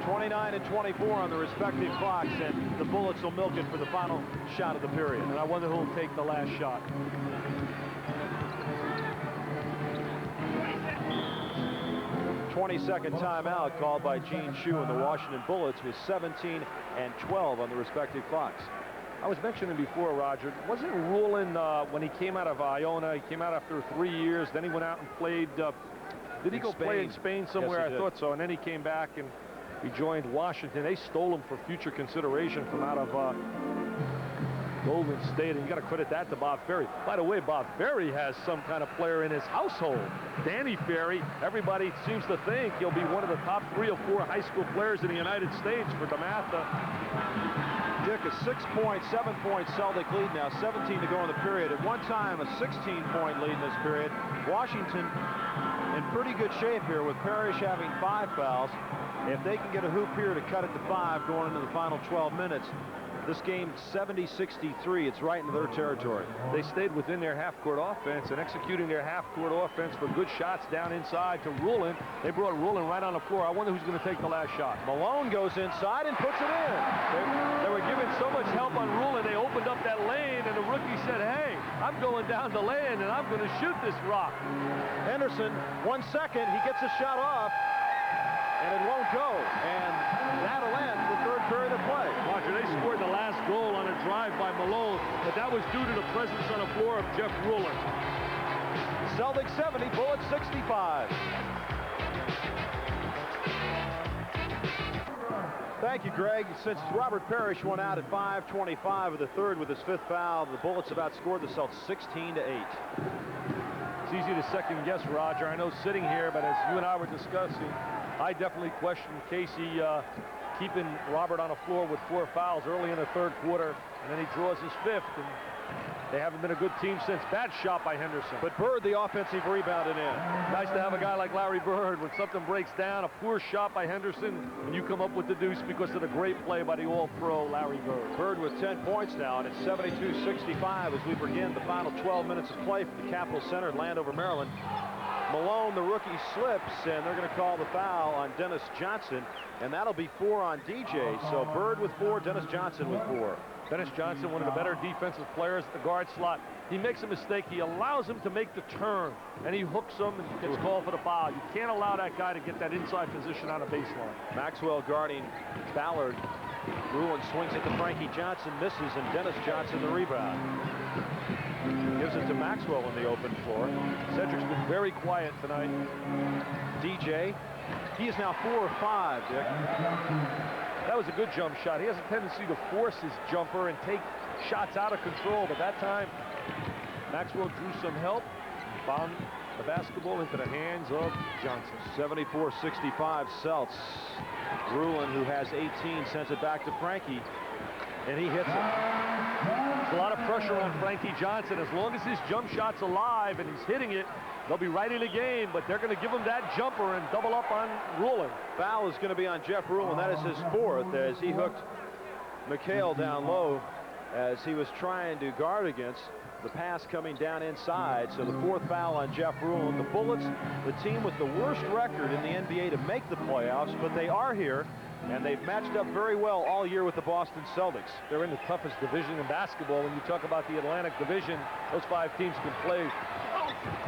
29 and 24 on the respective clocks, and the Bullets will milk it for the final shot of the period. And I wonder who will take the last shot. 20-second timeout called by Gene Shue and the Washington Bullets with 17 and 12 on the respective clocks. I was mentioning before, Roger, wasn't Rulin when he came out of Iona, he came out after 3 years, then he went out and played, did he go play in Spain somewhere? Yes, I thought so, and then he came back and he joined Washington. They stole him for future consideration from out of Golden State, and you got to credit that to Bob Ferry. By the way, Bob Ferry has some kind of player in his household. Danny Ferry, everybody seems to think he'll be one of the top 3 or 4 high school players in the United States for DeMatha. Dick, a 6-point, 7-point Celtic lead now, 17 to go in the period. At one time, a 16-point lead in this period. Washington in pretty good shape here with Parrish having 5 fouls. If they can get a hoop here to cut it to 5 going into the final 12 minutes, this game 70-63. It's right into their territory. They stayed within their half-court offense and executing their half-court offense for good shots down inside to Rulin. They brought Rulin right on the floor. I wonder who's going to take the last shot. Malone goes inside and puts it in. They were giving so much help on Rulin. They opened up that lane, and the rookie said, hey, I'm going down the lane, and I'm going to shoot this rock. Henderson, 1 second. He gets a shot off, and it won't go. And that'll end the third period of play. Roger, they scored the last goal on a drive by Malone, but that was due to the presence on the floor of Jeff Rulin. Celtics 70, Bullets 65. Thank you, Greg. Since Robert Parrish went out at 5:25 of the third with his 5th foul, the Bullets have outscored the Celtics 16-8. It's easy to second guess, Roger. I know sitting here, but as you and I were discussing, I definitely questioned Casey keeping Robert on the floor with 4 fouls early in the third quarter, and then he draws his 5th. And They haven't been a good team since. Bad shot by Henderson. But Bird, the offensive rebound and in. Nice to have a guy like Larry Bird. When something breaks down, a poor shot by Henderson, and you come up with the deuce because of the great play by the All-Pro Larry Bird. Bird with 10 points now, and it's 72-65 as we begin the final 12 minutes of play from the Capitol Center in Landover, Maryland. Malone, the rookie, slips, and they're going to call the foul on Dennis Johnson, and that'll be 4 on DJ. So Bird with 4, Dennis Johnson with 4. Dennis Johnson, one of the better defensive players at the guard slot. He makes a mistake. He allows him to make the turn, and he hooks him and gets called for the foul. You can't allow that guy to get that inside position on a baseline. Maxwell guarding Ballard. Rulon swings it to Frankie Johnson, misses, and Dennis Johnson the rebound. Gives it to Maxwell in the open floor. Cedric's been very quiet tonight. DJ, he is now 4 of 5, Dick. That was a good jump shot. He has a tendency to force his jumper and take shots out of control, but that time Maxwell drew some help, found the basketball into the hands of Johnson. 74-65 Celts. Rulon, who has 18, sends it back to Frankie, and he hits it. There's a lot of pressure on Frankie Johnson. As long as his jump shot's alive and he's hitting it, they'll be right in the game, but they're going to give him that jumper and double up on Rulon. Foul is going to be on Jeff Rulon. That is his 4th, as he hooked McHale down low as he was trying to guard against the pass coming down inside. So the 4th foul on Jeff Rulon. The Bullets, the team with the worst record in the NBA to make the playoffs, but they are here, and they've matched up very well all year with the Boston Celtics. They're in the toughest division in basketball. When you talk about the Atlantic Division, those 5 teams can play.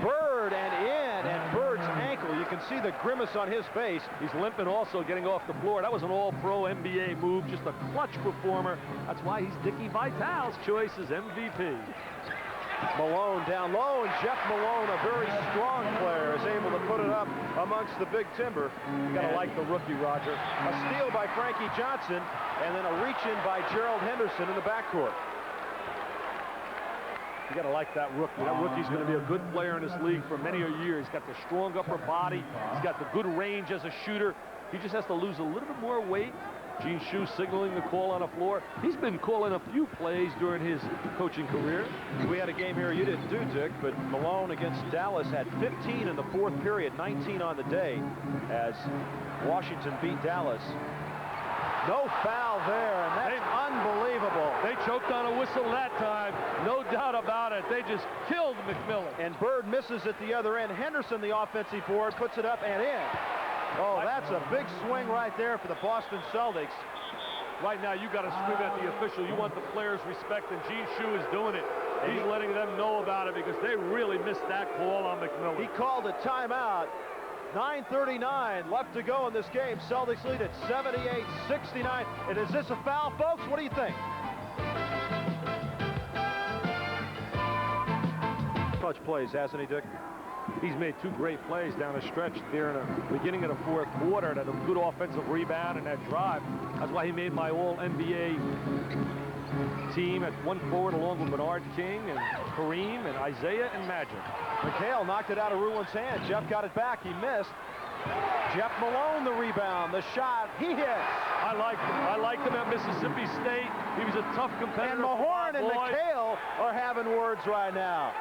Bird and in, and Bird's ankle. You can see the grimace on his face. He's limping also, getting off the floor. That was an All-Pro NBA move, just a clutch performer. That's why he's Dickie Vitale's choice as MVP. Malone down low, and Jeff Malone, a very strong player, is able to put it up amongst the big timber. You gotta like the rookie, Roger. A steal by Frankie Johnson, and then a reach-in by Gerald Henderson in the backcourt. You gotta like that rookie. That rookie's gonna be a good player in this league for many a year. He's got the strong upper body. He's got the good range as a shooter. He just has to lose a little bit more weight. Gene Shue signaling the call on the floor. He's been calling a few plays during his coaching career. We had a game here you didn't do, Dick, but Malone against Dallas had 15 in the 4th period, 19 on the day, as Washington beat Dallas. No foul there, and that's unbelievable. They choked on a whistle that time, no doubt about it. They just killed McMillan. And Bird misses at the other end. Henderson, the offensive forward, puts it up and in. Oh, that's a big swing right there for the Boston Celtics. Right now, you got to scream at the official. You want the players' respect, and Gene Shue is doing it. He's letting them know about it because they really missed that call on McMillan. He called a timeout. 9:39 left to go in this game. Celtics lead at 78-69. And is this a foul, folks? What do you think? Clutch plays, hasn't he, Dick? He's made 2 great plays down the stretch there in the beginning of the 4th quarter. That a good offensive rebound and that drive. That's why he made my All-NBA team at 1 forward along with Bernard King and Kareem and Isaiah and Magic. McHale knocked it out of Rulon's hand. Jeff got it back. He missed. Jeff Malone the rebound. The shot. He hits. I liked him at Mississippi State. He was a tough competitor. And Mahorn and McHale are having words right now.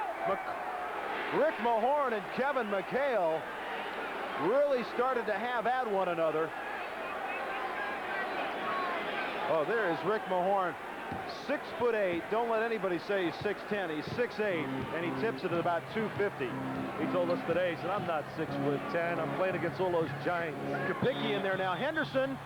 Rick Mahorn and Kevin McHale really started to have at one another. Oh, there is Rick Mahorn, 6'8". Don't let anybody say he's 6'10". He's 6'8", and he tips it at about 250. He told us today, he said, I'm not 6'10". I'm playing against all those giants. Kapicki in there now. Henderson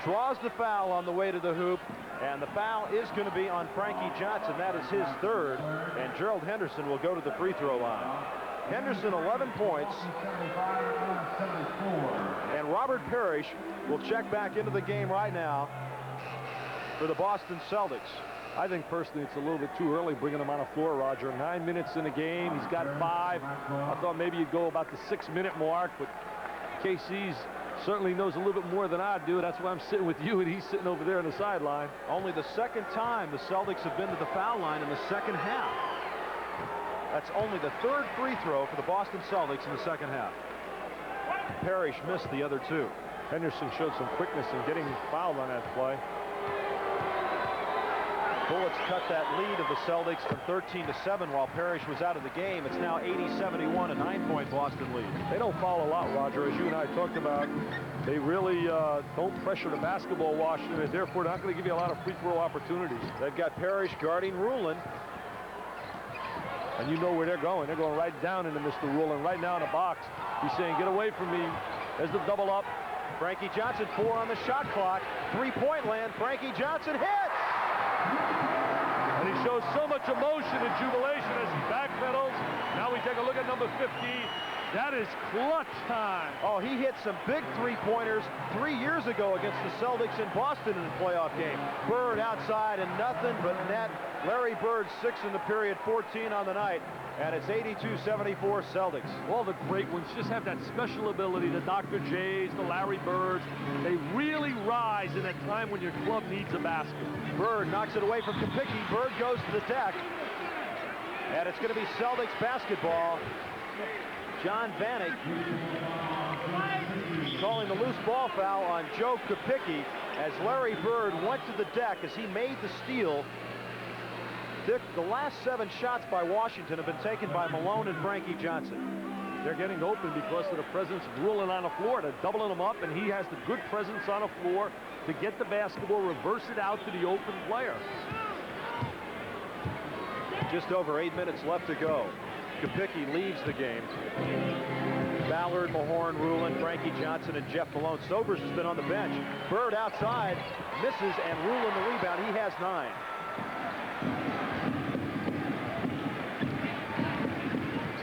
draws the foul on the way to the hoop, and the foul is going to be on Frankie Johnson. That is his 3rd, and Gerald Henderson will go to the free throw line. Henderson, 11 points. And Robert Parrish will check back into the game right now for the Boston Celtics. I think personally it's a little bit too early bringing him on the floor, Roger. 9 minutes in the game. He's got 5. I thought maybe you'd go about the 6-minute mark, but KC's certainly knows a little bit more than I do. That's why I'm sitting with you, and he's sitting over there on the sideline. Only the 2nd time the Celtics have been to the foul line in the 2nd half. That's only the 3rd free throw for the Boston Celtics in the 2nd half. Parrish missed the other 2. Henderson showed some quickness in getting fouled on that play. Bullets cut that lead of the Celtics from 13-7 while Parrish was out of the game. It's now 80-71, a 9-point Boston lead. They don't foul a lot, Roger, as you and I talked about. They really don't pressure the basketball, Washington, and therefore not going to give you a lot of free throw opportunities. They've got Parrish guarding Rulin. And you know where they're going. They're going right down into Mr. Rulin, right now in the box. He's saying, get away from me. There's the double up. Frankie Johnson, 4 on the shot clock. 3-point land. Frankie Johnson hits! And he shows so much emotion and jubilation as he backpedals. Now we take a look at number 50. That is clutch time. Oh, he hit some big three-pointers 3 years ago against the Celtics in Boston in a playoff game. Bird outside and nothing but net. Larry Bird 6 in the period, 14 on the night. And it's 82-74 Celtics. All the great ones just have that special ability. The Dr. J's, the Larry Birds. They really rise in a time when your club needs a basket. Bird knocks it away from Kapicki. Bird goes to the deck. And it's going to be Celtics basketball. John Vanek calling the loose ball foul on Joe Kapicki as Larry Bird went to the deck as he made the steal. Dick, the last 7 shots by Washington have been taken by Malone and Frankie Johnson. They're getting open because of the presence of Rulin on the floor. They're doubling him up, and he has the good presence on the floor to get the basketball, reverse it out to the open player. Just over 8 minutes left to go. Kapicki leaves the game. Ballard, Mahorn, Rulin, Frankie Johnson, and Jeff Malone. Sobers has been on the bench. Bird outside, misses, and Rulin the rebound. He has 9.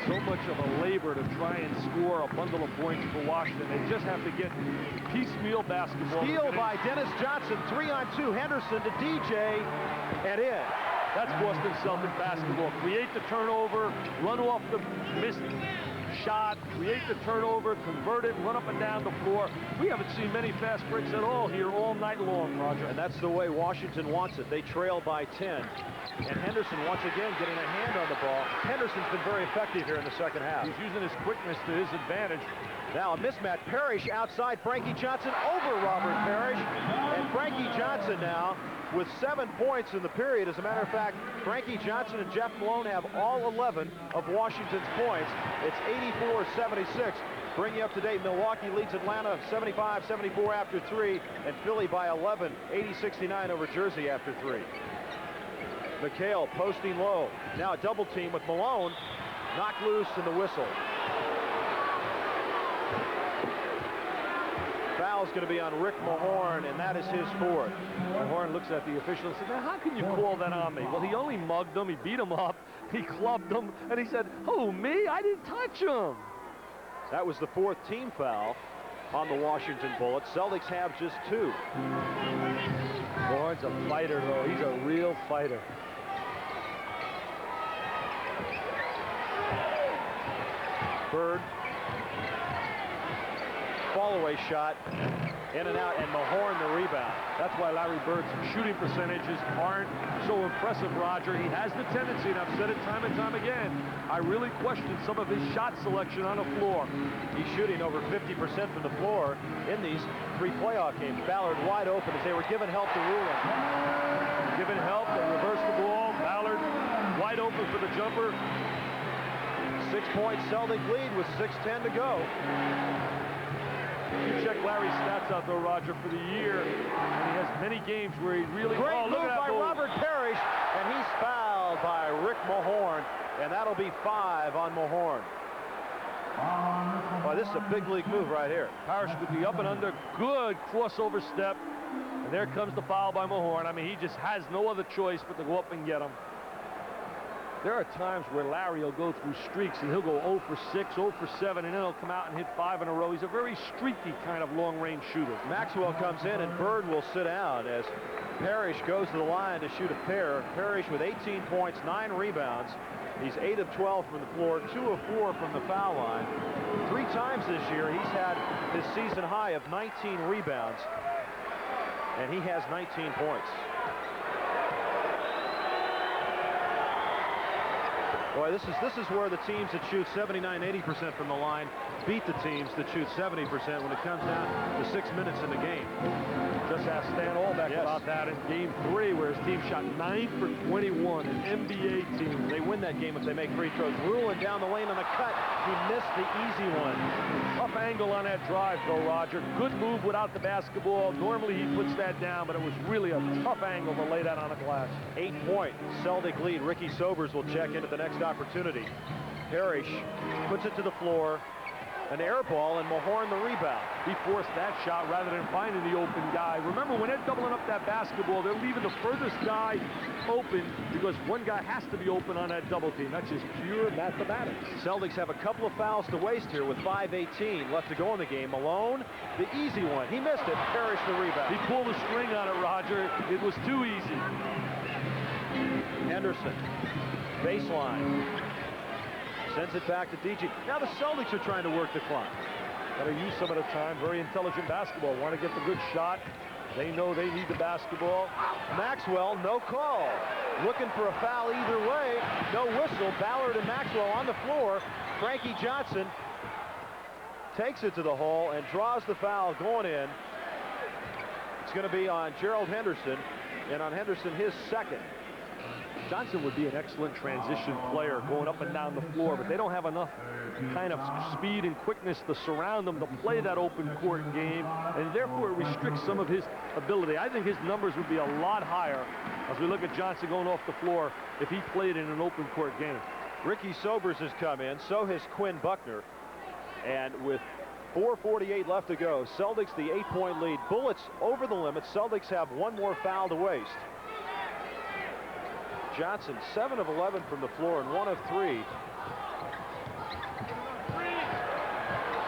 So much of a labor to try and score a bundle of points for Washington. They just have to get piecemeal basketball. Steal by Dennis Johnson. 3-on-2. Henderson to DJ, and in. That's Boston Celtic basketball. Create the turnover, run off the missed shot, create the turnover, convert it, run up and down the floor. We haven't seen many fast breaks at all here all night long, Roger. And that's the way Washington wants it. They trail by 10. And Henderson once again getting a hand on the ball. Henderson's been very effective here in the second half. He's using his quickness to his advantage. Now a mismatch. Parrish outside Frankie Johnson over Robert Parrish. And Frankie Johnson now with 7 points in the period. As a matter of fact, Frankie Johnson and Jeff Malone have all 11 of Washington's points. It's 84-76. Bring you up to date. Milwaukee leads Atlanta 75-74 after 3, and Philly by 11, 80-69 over Jersey after 3. McHale posting low. Now a double team with Malone. Knocked loose in the whistle. Foul's going to be on Rick Mahorn, and that is his 4th. Mahorn looks at the official and says, now how can you call that on me? Well, he only mugged him, he beat him up, he clubbed him, and he said, oh, me? I didn't touch him. That was the 4th team foul on the Washington Bullets. Celtics have just 2. Mahorn's a fighter, though. He's a real fighter. Bird. Fall-away shot. In and out, and Mahorn the rebound. That's why Larry Bird's shooting percentages aren't so impressive, Roger. He has the tendency, and I've said it time and time again, I really question some of his shot selection on the floor. He's shooting over 50% from the floor in these 3 playoff games. Ballard wide open as they were giving help to Rulin. Given help, they reverse the ball. Ballard wide open for the jumper. 6-point Celtic lead with 6:10 to go. You check Larry's stats out, though, Roger, for the year, and he has many games where he really... Great move by Robert Parrish, and he's fouled by Rick Mahorn, and that'll be 5 on Mahorn. Boy, this is a big league move right here. Parrish with the up and under, good crossover step, and there comes the foul by Mahorn. I mean, he just has no other choice but to go up and get him. There are times where Larry will go through streaks and he'll go 0 for 6, 0 for 7, and then he'll come out and hit 5 in a row. He's a very streaky kind of long-range shooter. Maxwell comes in and Bird will sit down as Parrish goes to the line to shoot a pair. Parrish with 18 points, 9 rebounds. He's 8 of 12 from the floor, 2 of 4 from the foul line. 3 times this year he's had his season high of 19 rebounds, and he has 19 points. Boy, this is where the teams that shoot 79-80% from the line beat the teams that shoot 70% when it comes down to 6 minutes in the game. Just asked Stan Albeck about that in Game 3, where his team shot 9 for 21, an NBA team. They win that game if they make free throws. Rulin down the lane on the cut. He missed the easy one. Tough angle on that drive, though, Roger. Good move without the basketball. Normally he puts that down, but it was really a tough angle to lay that on the glass. 8-point Celtic lead. Ricky Sobers will check in at the next opportunity. Parrish puts it to the floor. An air ball, and Mahorn the rebound. He forced that shot rather than finding the open guy. Remember, when they're doubling up that basketball, they're leaving the furthest guy open because one guy has to be open on that double team. That's just pure mathematics. Celtics have a couple of fouls to waste here with 5:18 left to go in the game. Malone, the easy one. He missed it. Parrish the rebound. He pulled the string on it, Roger. It was too easy. Henderson, baseline. Sends it back to DG. Now the Celtics are trying to work the clock. Got to use some of the time. Very intelligent basketball. Want to get the good shot. They know they need the basketball. Maxwell, no call. Looking for a foul either way. No whistle. Ballard and Maxwell on the floor. Frankie Johnson takes it to the hole and draws the foul going in. It's going to be on Gerald Henderson, and on Henderson his second. Johnson would be an excellent transition player going up and down the floor, but they don't have enough kind of speed and quickness to surround him to play that open court game, and therefore it restricts some of his ability. I think his numbers would be a lot higher as we look at Johnson going off the floor if he played in an open court game. Ricky Sobers has come in, so has Quinn Buckner, and with 4:48 left to go, Celtics the 8-point lead. Bullets over the limit. Celtics have one more foul to waste. Johnson 7 of 11 from the floor and 1 of 3.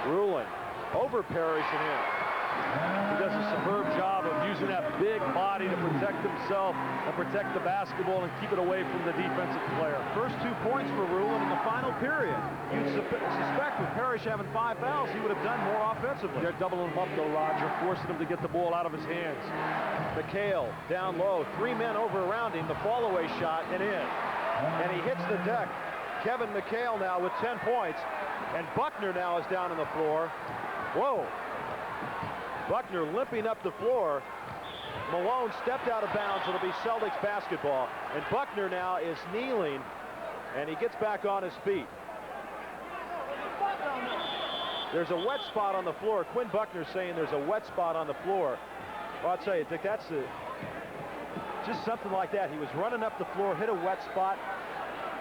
Rulin over Parrish and in. He does a superb job of using that big body to protect himself and protect the basketball and keep it away from the defensive player. First 2 points for Rulin in the final period. You'd suspect with Parrish having 5 fouls, he would have done more offensively. They're doubling him up, though, Roger, forcing him to get the ball out of his hands. McHale down low. 3 men over around him. The fall-away shot and in. And he hits the deck. Kevin McHale now with 10 points. And Buckner now is down on the floor. Whoa. Buckner limping up the floor. Malone stepped out of bounds. It'll be Celtics basketball. And Buckner now is kneeling. And he gets back on his feet. There's a wet spot on the floor. Quinn Buckner saying there's a wet spot on the floor. Well, I'll tell you, Dick, that's just something like that. He was running up the floor, hit a wet spot,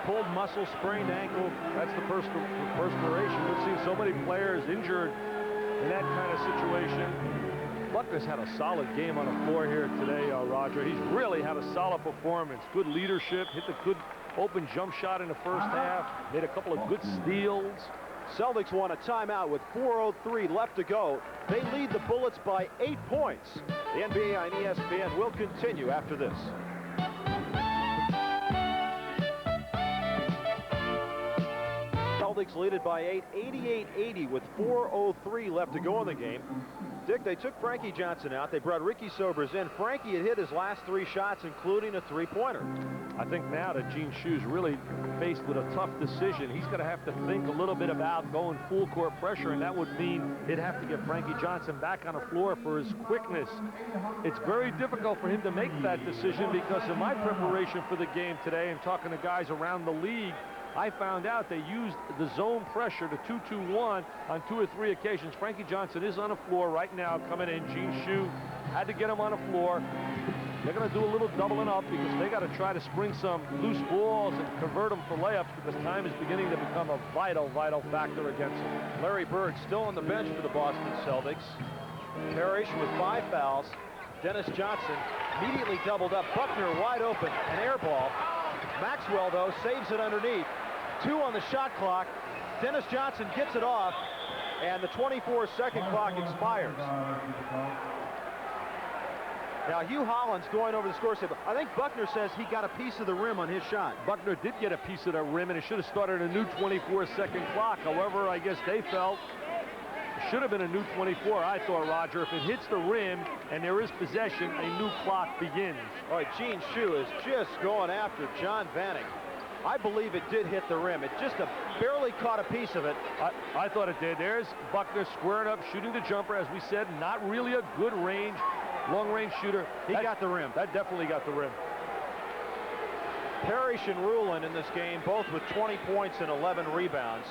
pulled muscle, sprained ankle. That's the perspiration. We've seen so many players injured in that kind of situation. Buckner's had a solid game on the floor here today, Roger. He's really had a solid performance. Good leadership, hit the good open jump shot in the first half, made a couple of good steals. Celtics want a timeout with 4:03 left to go. They lead the Bullets by 8 points. The NBA on ESPN will continue after this. Celtics lead it by 8, 88-80 with 4:03 left to go in the game. Dick, they took Frankie Johnson out. They brought Ricky Sobers in. Frankie had hit his last 3 shots, including a 3-pointer. I think now that Gene Shue's really faced with a tough decision. He's going to have to think a little bit about going full court pressure, and that would mean he'd have to get Frankie Johnson back on the floor for his quickness. It's very difficult for him to make that decision because in my preparation for the game today and talking to guys around the league, I found out they used the zone pressure to 2-2-1 on 2 or 3 occasions. Frankie Johnson is on the floor right now coming in. Gene Shue had to get him on the floor. They're going to do a little doubling up because they got to try to spring some loose balls and convert them for layups because time is beginning to become a vital, vital factor against them. Larry Bird still on the bench for the Boston Celtics. Parrish with 5 fouls. Dennis Johnson immediately doubled up. Buckner wide open, an air ball. Maxwell, though, saves it underneath. 2 on the shot clock. Dennis Johnson gets it off, and the 24-second clock expires. Now, Hugh Holland's going over the score table. I think Buckner says he got a piece of the rim on his shot. Buckner did get a piece of the rim, and it should have started a new 24-second clock. However, I guess they felt it should have been a new 24, I thought, Roger. If it hits the rim and there is possession, a new clock begins. All right, Gene Shue is just going after John Vanek. I believe it did hit the rim. It just barely caught a piece of it. I thought it did. There's Buckner squaring up, shooting the jumper. As we said, not really a good range, long-range shooter. He got the rim. That definitely got the rim. Parrish and Rulin in this game, both with 20 points and 11 rebounds.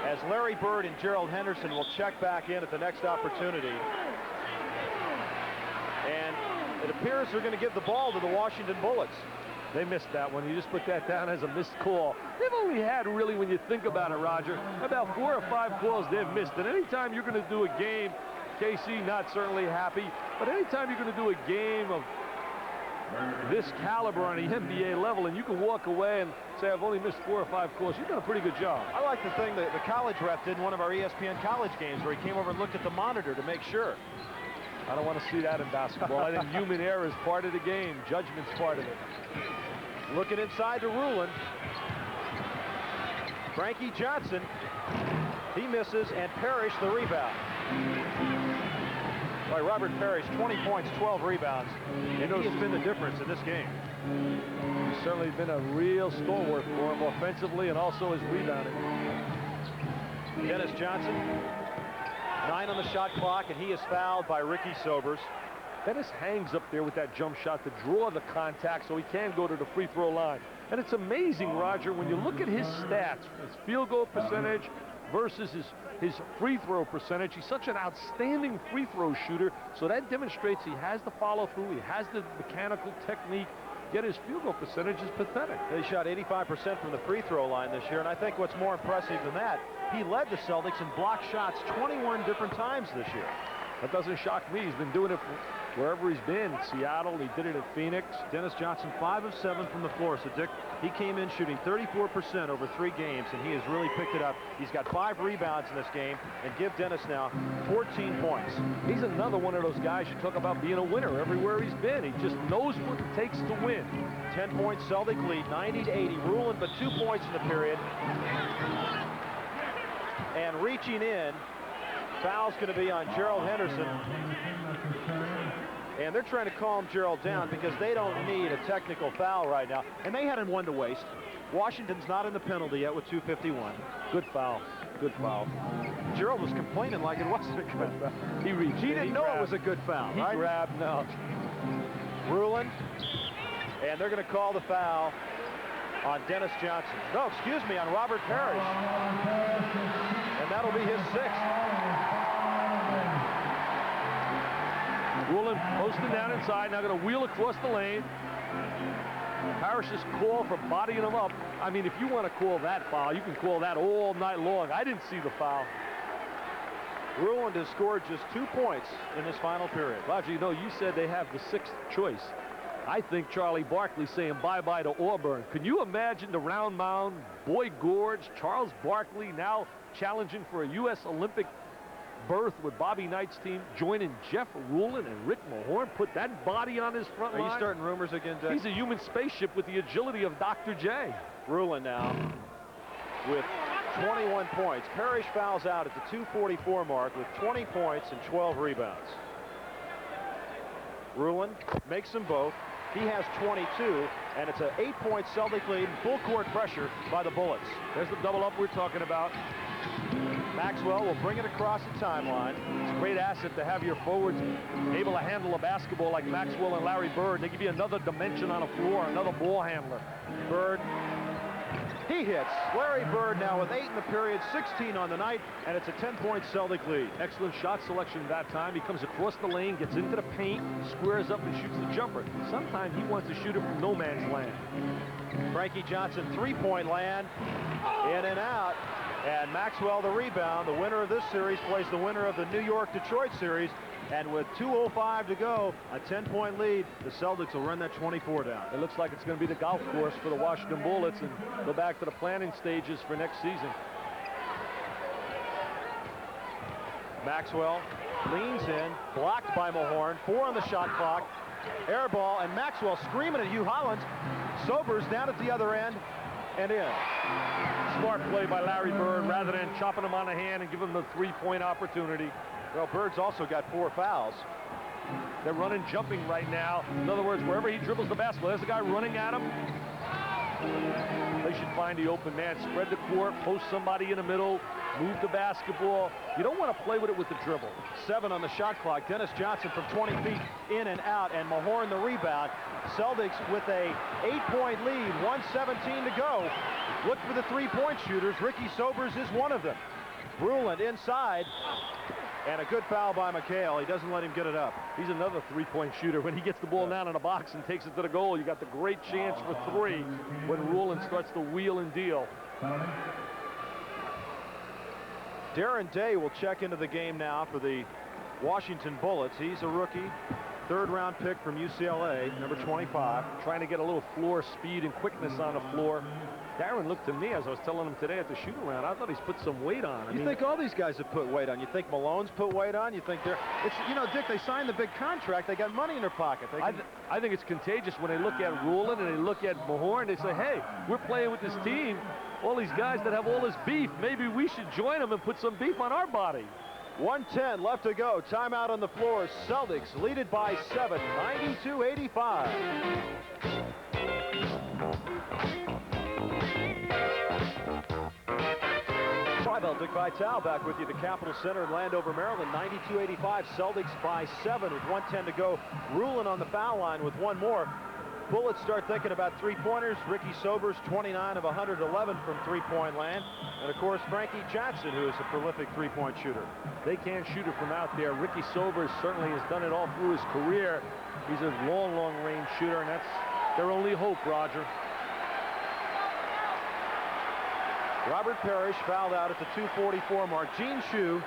As Larry Bird and Gerald Henderson will check back in at the next opportunity. And it appears they're going to give the ball to the Washington Bullets. They missed that one. You just put that down as a missed call. They've only had, really, when you think about it, Roger, about 4 or 5 calls they've missed. And anytime you're going to do a game, KC not certainly happy, but anytime you're going to do a game of this caliber on the NBA level, and you can walk away and say, I've only missed 4 or 5 calls, you've done a pretty good job. I like the thing that the college ref did in one of our ESPN college games where he came over and looked at the monitor to make sure. I don't want to see that in basketball. I think human error is part of the game. Judgment's part of it. Looking inside to Rulin. Frankie Johnson. He misses, and Parrish the rebound. By Robert Parrish, 20 points, 12 rebounds. And he has been the difference in this game. He's certainly been a real stalwart for him offensively and also his rebounding. Dennis Johnson, 9 on the shot clock, and he is fouled by Ricky Sobers. Dennis hangs up there with that jump shot to draw the contact so he can go to the free throw line. And it's amazing, Roger, when you look at his stats, his field goal percentage versus his free throw percentage. He's such an outstanding free throw shooter, so that demonstrates he has the follow through, he has the mechanical technique, yet his field goal percentage is pathetic. They shot 85% from the free throw line this year, and I think what's more impressive than that, he led the Celtics in blocked shots 21 different times this year. That doesn't shock me. He's been doing it wherever he's been. Seattle, he did it at Phoenix. Dennis Johnson, 5 of 7 from the floor. So, Dick, he came in shooting 34% over 3 games, and he has really picked it up. He's got 5 rebounds in this game, and give Dennis now 14 points. He's another one of those guys you talk about being a winner everywhere he's been. He just knows what it takes to win. 10-point Celtic lead, 90-80. Rulin, but 2 points in the period. And reaching in, foul's going to be on Gerald Henderson. And they're trying to calm Gerald down because they don't need a technical foul right now. And they had him 1 to waste. Washington's not in the penalty yet with 2:51. Good foul. Good foul. Gerald was complaining like it wasn't a good foul. He reached. He didn't know grabbed. it was a good foul, He right? grabbed, no. Rulin. And they're going to call the foul on Dennis Johnson. No, excuse me, on Robert Parrish. And that'll be his 6th. Rulin posting down inside, now going to wheel across the lane. Parrish's call for bodying him up. I mean, if you want to call that foul, you can call that all night long. I didn't see the foul. Rulin has scored just 2 points in this final period. Roger, you know, you said they have the 6th choice. I think Charlie Barkley saying bye-bye to Auburn. Can you imagine the Round Mound, Boy Gorge, Charles Barkley now challenging for a U.S. Olympic berth with Bobby Knight's team, joining Jeff Rulin and Rick Mahorn, put that body on his front line? Are you starting rumors again, Dick? He's a human spaceship with the agility of Dr. J. Rulin now with 21 points. Parrish fouls out at the 2:44 mark with 20 points and 12 rebounds. Rulin makes them both. He has 22, and it's an 8-point Celtic lead, full court pressure by the Bullets. There's the double up we're talking about. Maxwell will bring it across the timeline. It's a great asset to have your forwards able to handle a basketball like Maxwell and Larry Bird. They give you another dimension on the floor, another ball handler. Bird, he hits. Larry Bird now with 8 in the period, 16 on the night, and it's a 10-point Celtic lead. Excellent shot selection that time. He comes across the lane, gets into the paint, squares up, and shoots the jumper. Sometimes he wants to shoot it from no man's land. Frankie Johnson, 3-point land, in and out. And Maxwell the rebound. The winner of this series plays the winner of the New York-Detroit series. And with 2:05 to go, a 10-point lead, the Celtics will run that 24 down. It looks like it's going to be the golf course for the Washington Bullets and go back to the planning stages for next season. Maxwell leans in, blocked by Mahorn. 4 on the shot clock. Air ball, and Maxwell screaming at Hugh Hollins. Sobers down at the other end and in. Smart play by Larry Bird rather than chopping him on the hand and giving him the 3-point opportunity. Well, Bird's also got 4 fouls. They're running jumping right now. In other words, wherever he dribbles the basketball, there's a guy running at him. They should find the open man, spread the court, post somebody in the middle, move the basketball. You don't want to play with it with the dribble. 7 on the shot clock. Dennis Johnson from 20 feet in and out, and Mahorn the rebound. Celtics with a 8-point lead, 1:17 to go. Look for the three-point shooters. Ricky Sobers is one of them. Ruland inside, and a good foul by McHale. He doesn't let him get it up. He's another three-point shooter. When he gets the ball down in the box and takes it to the goal, you got the great chance for 3 when Ruland starts to wheel and deal. Darren Day will check into the game now for the Washington Bullets. He's a rookie, 3rd-round pick from UCLA, number 25. Trying to get a little floor speed and quickness on the floor. Darren looked to me, as I was telling him today at the shoot-around, I thought he's put some weight on. You think all these guys have put weight on? You think Malone's put weight on? You think they're... It's, you know, Dick, they signed the big contract. They got money in their pocket. I think it's contagious when they look at Ruland and they look at Mahorn. They say, hey, we're playing with this team. All these guys that have all this beef, maybe we should join them and put some beef on our body. 1:10 left to go. Timeout on the floor. Celtics lead it by 7, 92-85. Tribal Dick Vitale back with you. The Capitol Center in Landover, Maryland. 92-85. Celtics by 7 with 1:10 to go. Ruland on the foul line with one more. Bullets start thinking about three-pointers. Ricky Sobers, 29 of 111 from three-point land. And, of course, Frankie Johnson, who is a prolific three-point shooter. They can't shoot it from out there. Ricky Sobers certainly has done it all through his career. He's a long range shooter, and that's their only hope, Roger. Robert Parrish fouled out at the 2:44 mark. Gene Shue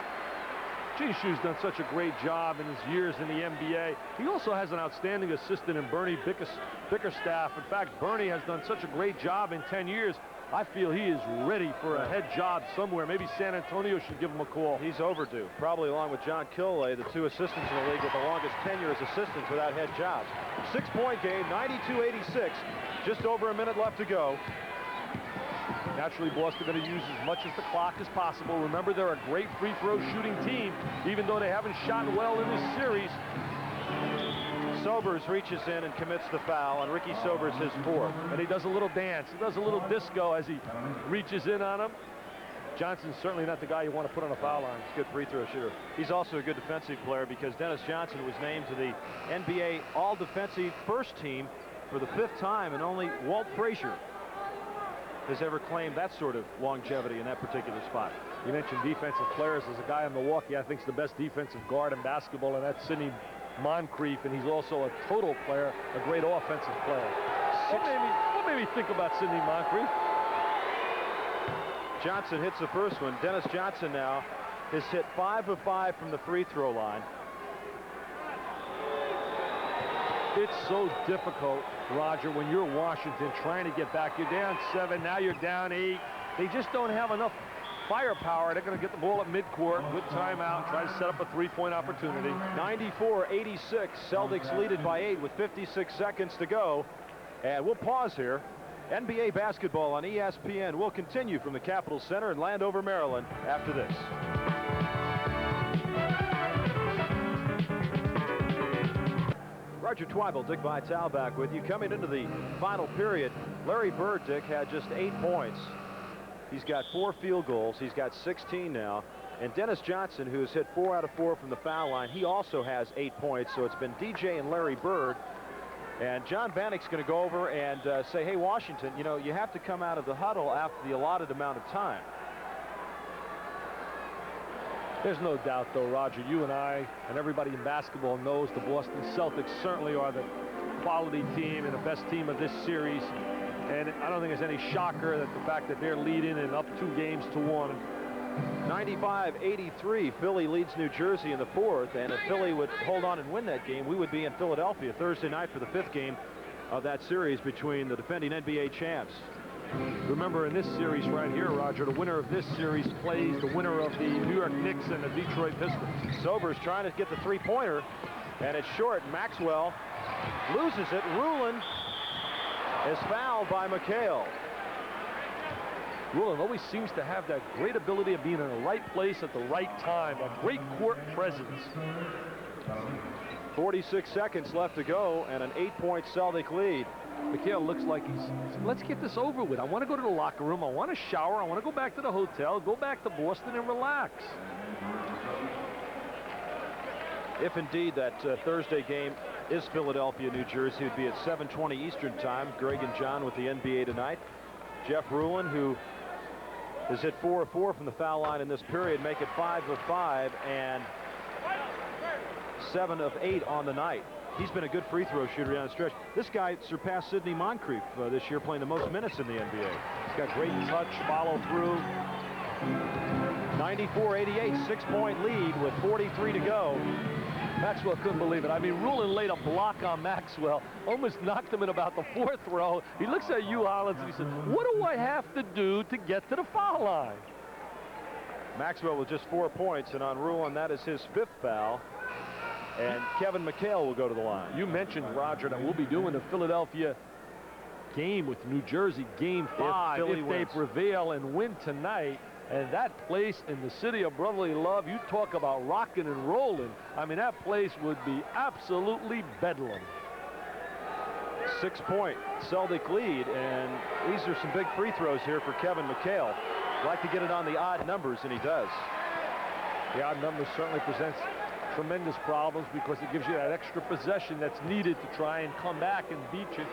Shue's done such a great job in his years in the NBA. He also has an outstanding assistant in Bernie Bickerstaff. In fact, Bernie has done such a great job in 10 years. I feel he is ready for a head job somewhere. Maybe San Antonio should give him a call. He's overdue, probably along with John Kilray, the 2 assistants in the league with the longest tenure as assistants without head jobs. 6-point game, 92-86. Just over a minute left to go. Naturally, Boston going to use as much as the clock as possible. Remember, they're a great free throw shooting team, even though they haven't shot well in this series. Sobers reaches in and commits the foul, and Ricky Sobers his 4th. And he does a little dance. He does a little disco as he reaches in on him. Johnson's certainly not the guy you want to put on a foul line. He's a good free throw shooter. He's also a good defensive player because Dennis Johnson was named to the NBA All-Defensive First Team for the 5th time, and only Walt Frazier has ever claimed that sort of longevity in that particular spot. You mentioned defensive players. There's a guy in Milwaukee I think is the best defensive guard in basketball, and that's Sidney Moncrief, and he's also a total player, a great offensive player. What made me think about Sidney Moncrief? Johnson hits the first one. Dennis Johnson now has hit 5 of 5 from the free throw line. It's so difficult, Roger, when you're Washington trying to get back. You're down 7, now you're down 8. They just don't have enough firepower. They're going to get the ball at midcourt. Good timeout. Try to set up a three-point opportunity. 94-86. Celtics lead it by 8 with 56 seconds to go. And we'll pause here. NBA basketball on ESPN will continue from the Capitol Center in Landover, Maryland after this. Roger Twibel, Dick Vitale back with you. Coming into the final period, Larry Bird, Dick, had just 8 points. He's got 4 field goals. He's got 16 now. And Dennis Johnson, who has hit 4 out of 4 from the foul line, he also has 8 points. So it's been DJ and Larry Bird. And John Bannock's going to go over and say, hey, Washington, you know, you have to come out of the huddle after the allotted amount of time. There's no doubt, though, Roger, you and I and everybody in basketball knows the Boston Celtics certainly are the quality team and the best team of this series. And I don't think there's any shocker that the fact that they're leading and up 2 games to 1. 95-83, Philly leads New Jersey in the 4th, and if Philly would hold on and win that game, we would be in Philadelphia Thursday night for the 5th game of that series between the defending NBA champs. Remember, in this series right here, Roger, the winner of this series plays the winner of the New York Knicks and the Detroit Pistons. Sobers trying to get the three-pointer, and it's short. Maxwell loses it. Ruland is fouled by McHale. Ruland always seems to have that great ability of being in the right place at the right time, a great court presence. 46 seconds left to go, and an 8-point Celtic lead. McHale looks like he's, let's get this over with. I want to go to the locker room. I want to shower. I want to go back to the hotel, go back to Boston and relax. If indeed that Thursday game is Philadelphia, New Jersey, it would be at 7:20 Eastern time. Greg and John with the NBA tonight. Jeff Ruhlin, who has hit 4 of 4 from the foul line in this period, make it 5 of 5 and 7 of 8 on the night. He's been a good free throw shooter down the stretch. This guy surpassed Sidney Moncrief this year, playing the most minutes in the NBA. He's got great touch, follow through. 94-88, 6-point lead with 43 to go. Maxwell couldn't believe it. I mean, Ruhlin laid a block on Maxwell, almost knocked him in about the 4th row. He looks at Hugh Hollins and he said, what do I have to do to get to the foul line? Maxwell with just 4 points, and on Ruhlin, that is his 5th foul. And Kevin McHale will go to the line. You mentioned, Roger, that we'll be doing the Philadelphia game with New Jersey, Game 5, if they prevail and win tonight. And that place in the city of brotherly love, you talk about rocking and rolling. I mean, that place would be absolutely bedlam. 6-point Celtic lead, and these are some big free throws here for Kevin McHale. Like to get it on the odd numbers, and he does. The odd numbers certainly presents tremendous problems because it gives you that extra possession that's needed to try and come back and beat you.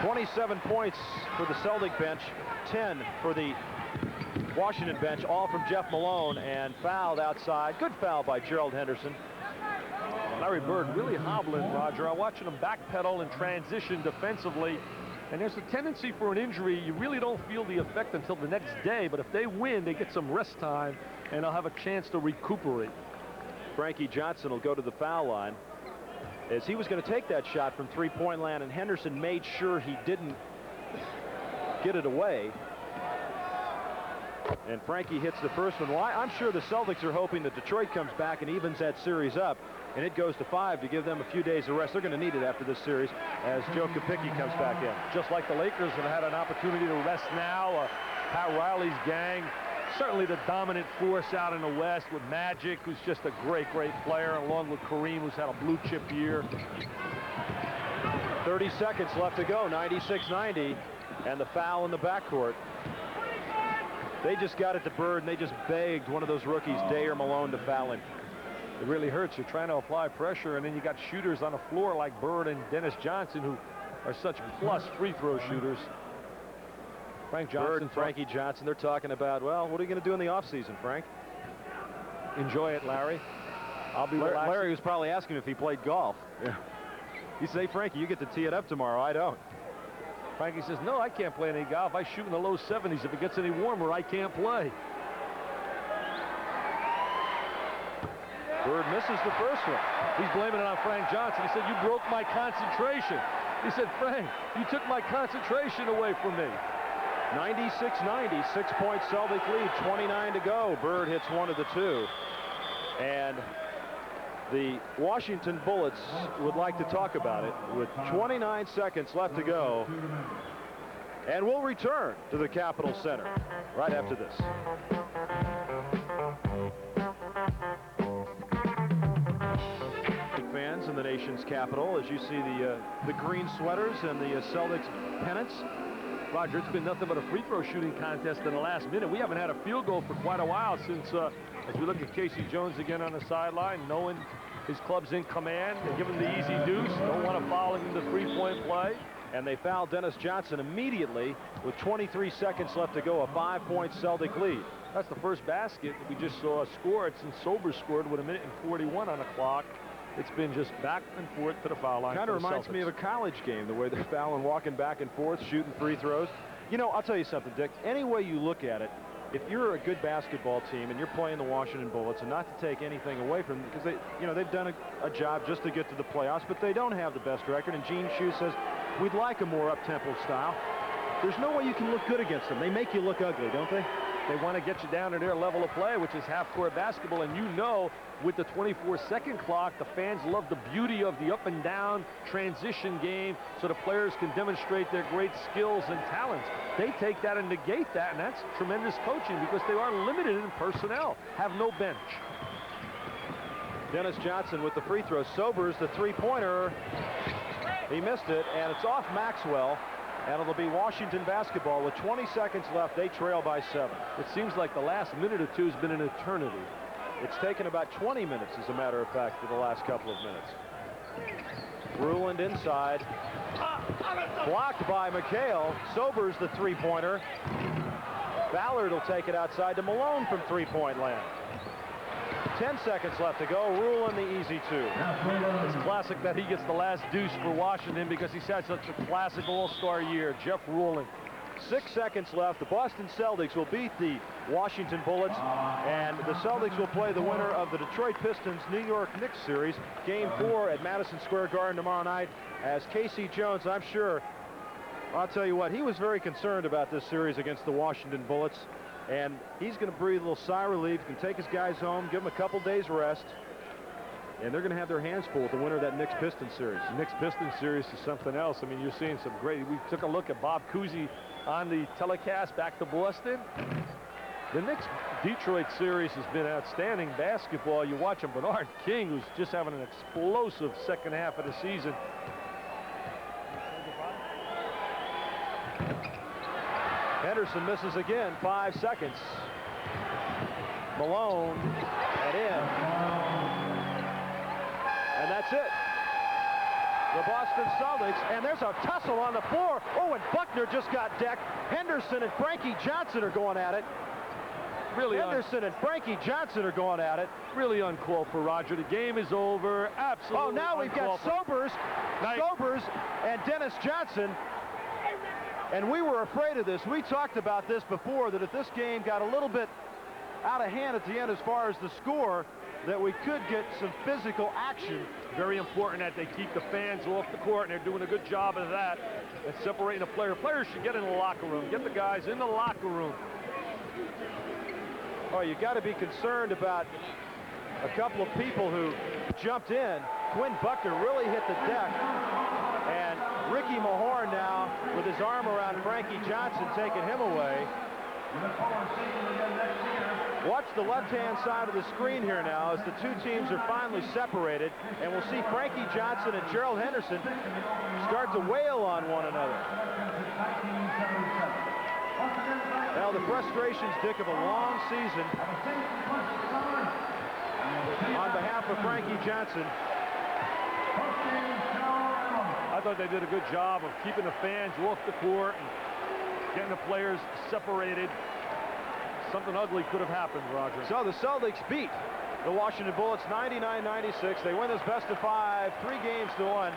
27 points for the Celtic bench, 10 for the Washington bench, all from Jeff Malone, and fouled outside. Good foul by Gerald Henderson. Larry Bird really hobbling, Roger. I'm watching him backpedal and transition defensively, and there's a tendency for an injury. You really don't feel the effect until the next day, but if they win, they get some rest time, and they'll have a chance to recuperate. Frankie Johnson will go to the foul line, as he was going to take that shot from three-point land, and Henderson made sure he didn't get it away. And Frankie hits the first one. Well, I'm sure the Celtics are hoping that Detroit comes back and evens that series up, and it goes to 5 to give them a few days of rest. They're going to need it after this series as Joe Kopicki comes back in. Just like the Lakers have had an opportunity to rest now. Pat Riley's gang, certainly the dominant force out in the West with Magic, who's just a great, great player, along with Kareem, who's had a blue chip year. 30 seconds left to go, 96-90, and the foul in the backcourt. They just got it to Bird, and they just begged one of those rookies, Day or Malone, to foul him. It really hurts. You're trying to apply pressure, and then you got shooters on the floor like Bird and Dennis Johnson, who are such plus free throw shooters. Frank Johnson, Frankie Johnson, they're talking about, well, what are you going to do in the offseason, Frank? Enjoy it, Larry. I'll be relaxed. Larry was probably asking if he played golf. Yeah. He said, hey, Frankie, you get to tee it up tomorrow. I don't. Frankie says, no, I can't play any golf. I shoot in the low 70s. If it gets any warmer, I can't play. Bird misses the first one. He's blaming it on Frank Johnson. He said, you broke my concentration. He said, Frank, you took my concentration away from me. 96-90, 6-point Celtic lead, 29 to go. Bird hits one of the two. And the Washington Bullets would like to talk about it with 29 seconds left to go. And we'll return to the Capitol Center right after this. Fans in the nation's capital, as you see the green sweaters and the Celtics pennants. Roger, it's been nothing but a free throw shooting contest in the last minute. We haven't had a field goal for quite a while since, as we look at Casey Jones again on the sideline, knowing his club's in command. They give him the easy deuce. Don't want to foul him in the three-point play. And they foul Dennis Johnson immediately with 23 seconds left to go, a 5-point Celtic lead. That's the first basket we just saw scored since Sober scored with 1:41 on the clock. It's been just back and forth to the foul line. Kind of reminds me of a college game, the way they're fouling, walking back and forth, shooting free throws. You know, I'll tell you something, Dick. Any way you look at it, if you're a good basketball team and you're playing the Washington Bullets, and not to take anything away from them, because they've done a job just to get to the playoffs, but they don't have the best record. And Gene Shue says we'd like a more up-tempo style. There's no way you can look good against them. They make you look ugly, don't they? They want to get you down to their level of play, which is half-court basketball. And you know, with the 24-second clock, the fans love the beauty of the up-and-down transition game so the players can demonstrate their great skills and talents. They take that and negate that, and that's tremendous coaching because they are limited in personnel, have no bench. Dennis Johnson with the free throw. Sobers the three-pointer. He missed it, and it's off Maxwell. And it'll be Washington basketball with 20 seconds left. They trail by 7. It seems like the last minute or two has been an eternity. It's taken about 20 minutes, as a matter of fact, for the last couple of minutes. Ruland inside. Blocked by McHale. Sobers the three-pointer. Ballard will take it outside to Malone from three-point land. 10 seconds left to go. Ruland the easy two. It's classic that he gets the last deuce for Washington because he's had such a classic all-star year. Jeff Ruland. 6 seconds left. The Boston Celtics will beat the Washington Bullets, and the Celtics will play the winner of the Detroit Pistons New York Knicks series. Game 4 at Madison Square Garden tomorrow night, as Casey Jones, I'm sure, I'll tell you what, he was very concerned about this series against the Washington Bullets, and he's going to breathe a little sigh of relief, can take his guys home, give them a couple days rest, and they're going to have their hands full with the winner of that Knicks-Pistons series. The Knicks-Pistons series is something else. I mean, you're seeing some great. We took a look at Bob Cousy on the telecast back to Boston. The Knicks-Detroit series has been outstanding basketball. You watch him, Bernard King, who's just having an explosive second half of the season. Henderson misses again. 5 seconds. Malone and in. And that's it. The Boston Celtics, and there's a tussle on the floor. Oh, and Buckner just got decked. Henderson and Frankie Johnson are going at it. Really, Henderson and Frankie Johnson are going at it. Really uncalled for, Roger. The game is over. Absolutely. Oh, now we've got Sobers and Dennis Johnson. And we were afraid of this. We talked about this before, that if this game got a little bit out of hand at the end as far as the score, that we could get some physical action. Very important that they keep the fans off the court, and they're doing a good job of that. And separating the player. Players should get in the locker room. Get the guys in the locker room. Oh, you got to be concerned about a couple of people who jumped in. Quinn Buckner really hit the deck. And Ricky Mahorn now with his arm around Frankie Johnson, taking him away. Watch the left-hand side of the screen here now as the two teams are finally separated, and we'll see Frankie Johnson and Gerald Henderson start to wail on one another. Now the frustrations, Dick, of a long season on behalf of Frankie Johnson. I thought they did a good job of keeping the fans off the court and getting the players separated. Something ugly could have happened, Roger. So the Celtics beat the Washington Bullets 99-96. They win this best of 5, 3 games to 1.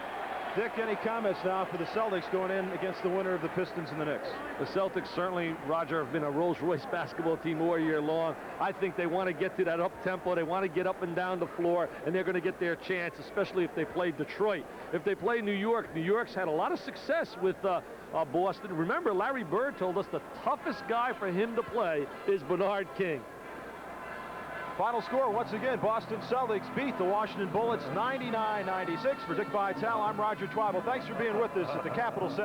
Dick, any comments now for the Celtics going in against the winner of the Pistons and the Knicks? The Celtics certainly, Roger, have been a Rolls-Royce basketball team all year long. I think they want to get to that up-tempo. They want to get up and down the floor, and they're going to get their chance, especially if they play Detroit. If they play New York, New York's had a lot of success with Boston. Remember, Larry Bird told us the toughest guy for him to play is Bernard King. Final score, once again, Boston Celtics beat the Washington Bullets 99-96. For Dick Vitale, I'm Roger Twyble. Thanks for being with us at the Capitol Center.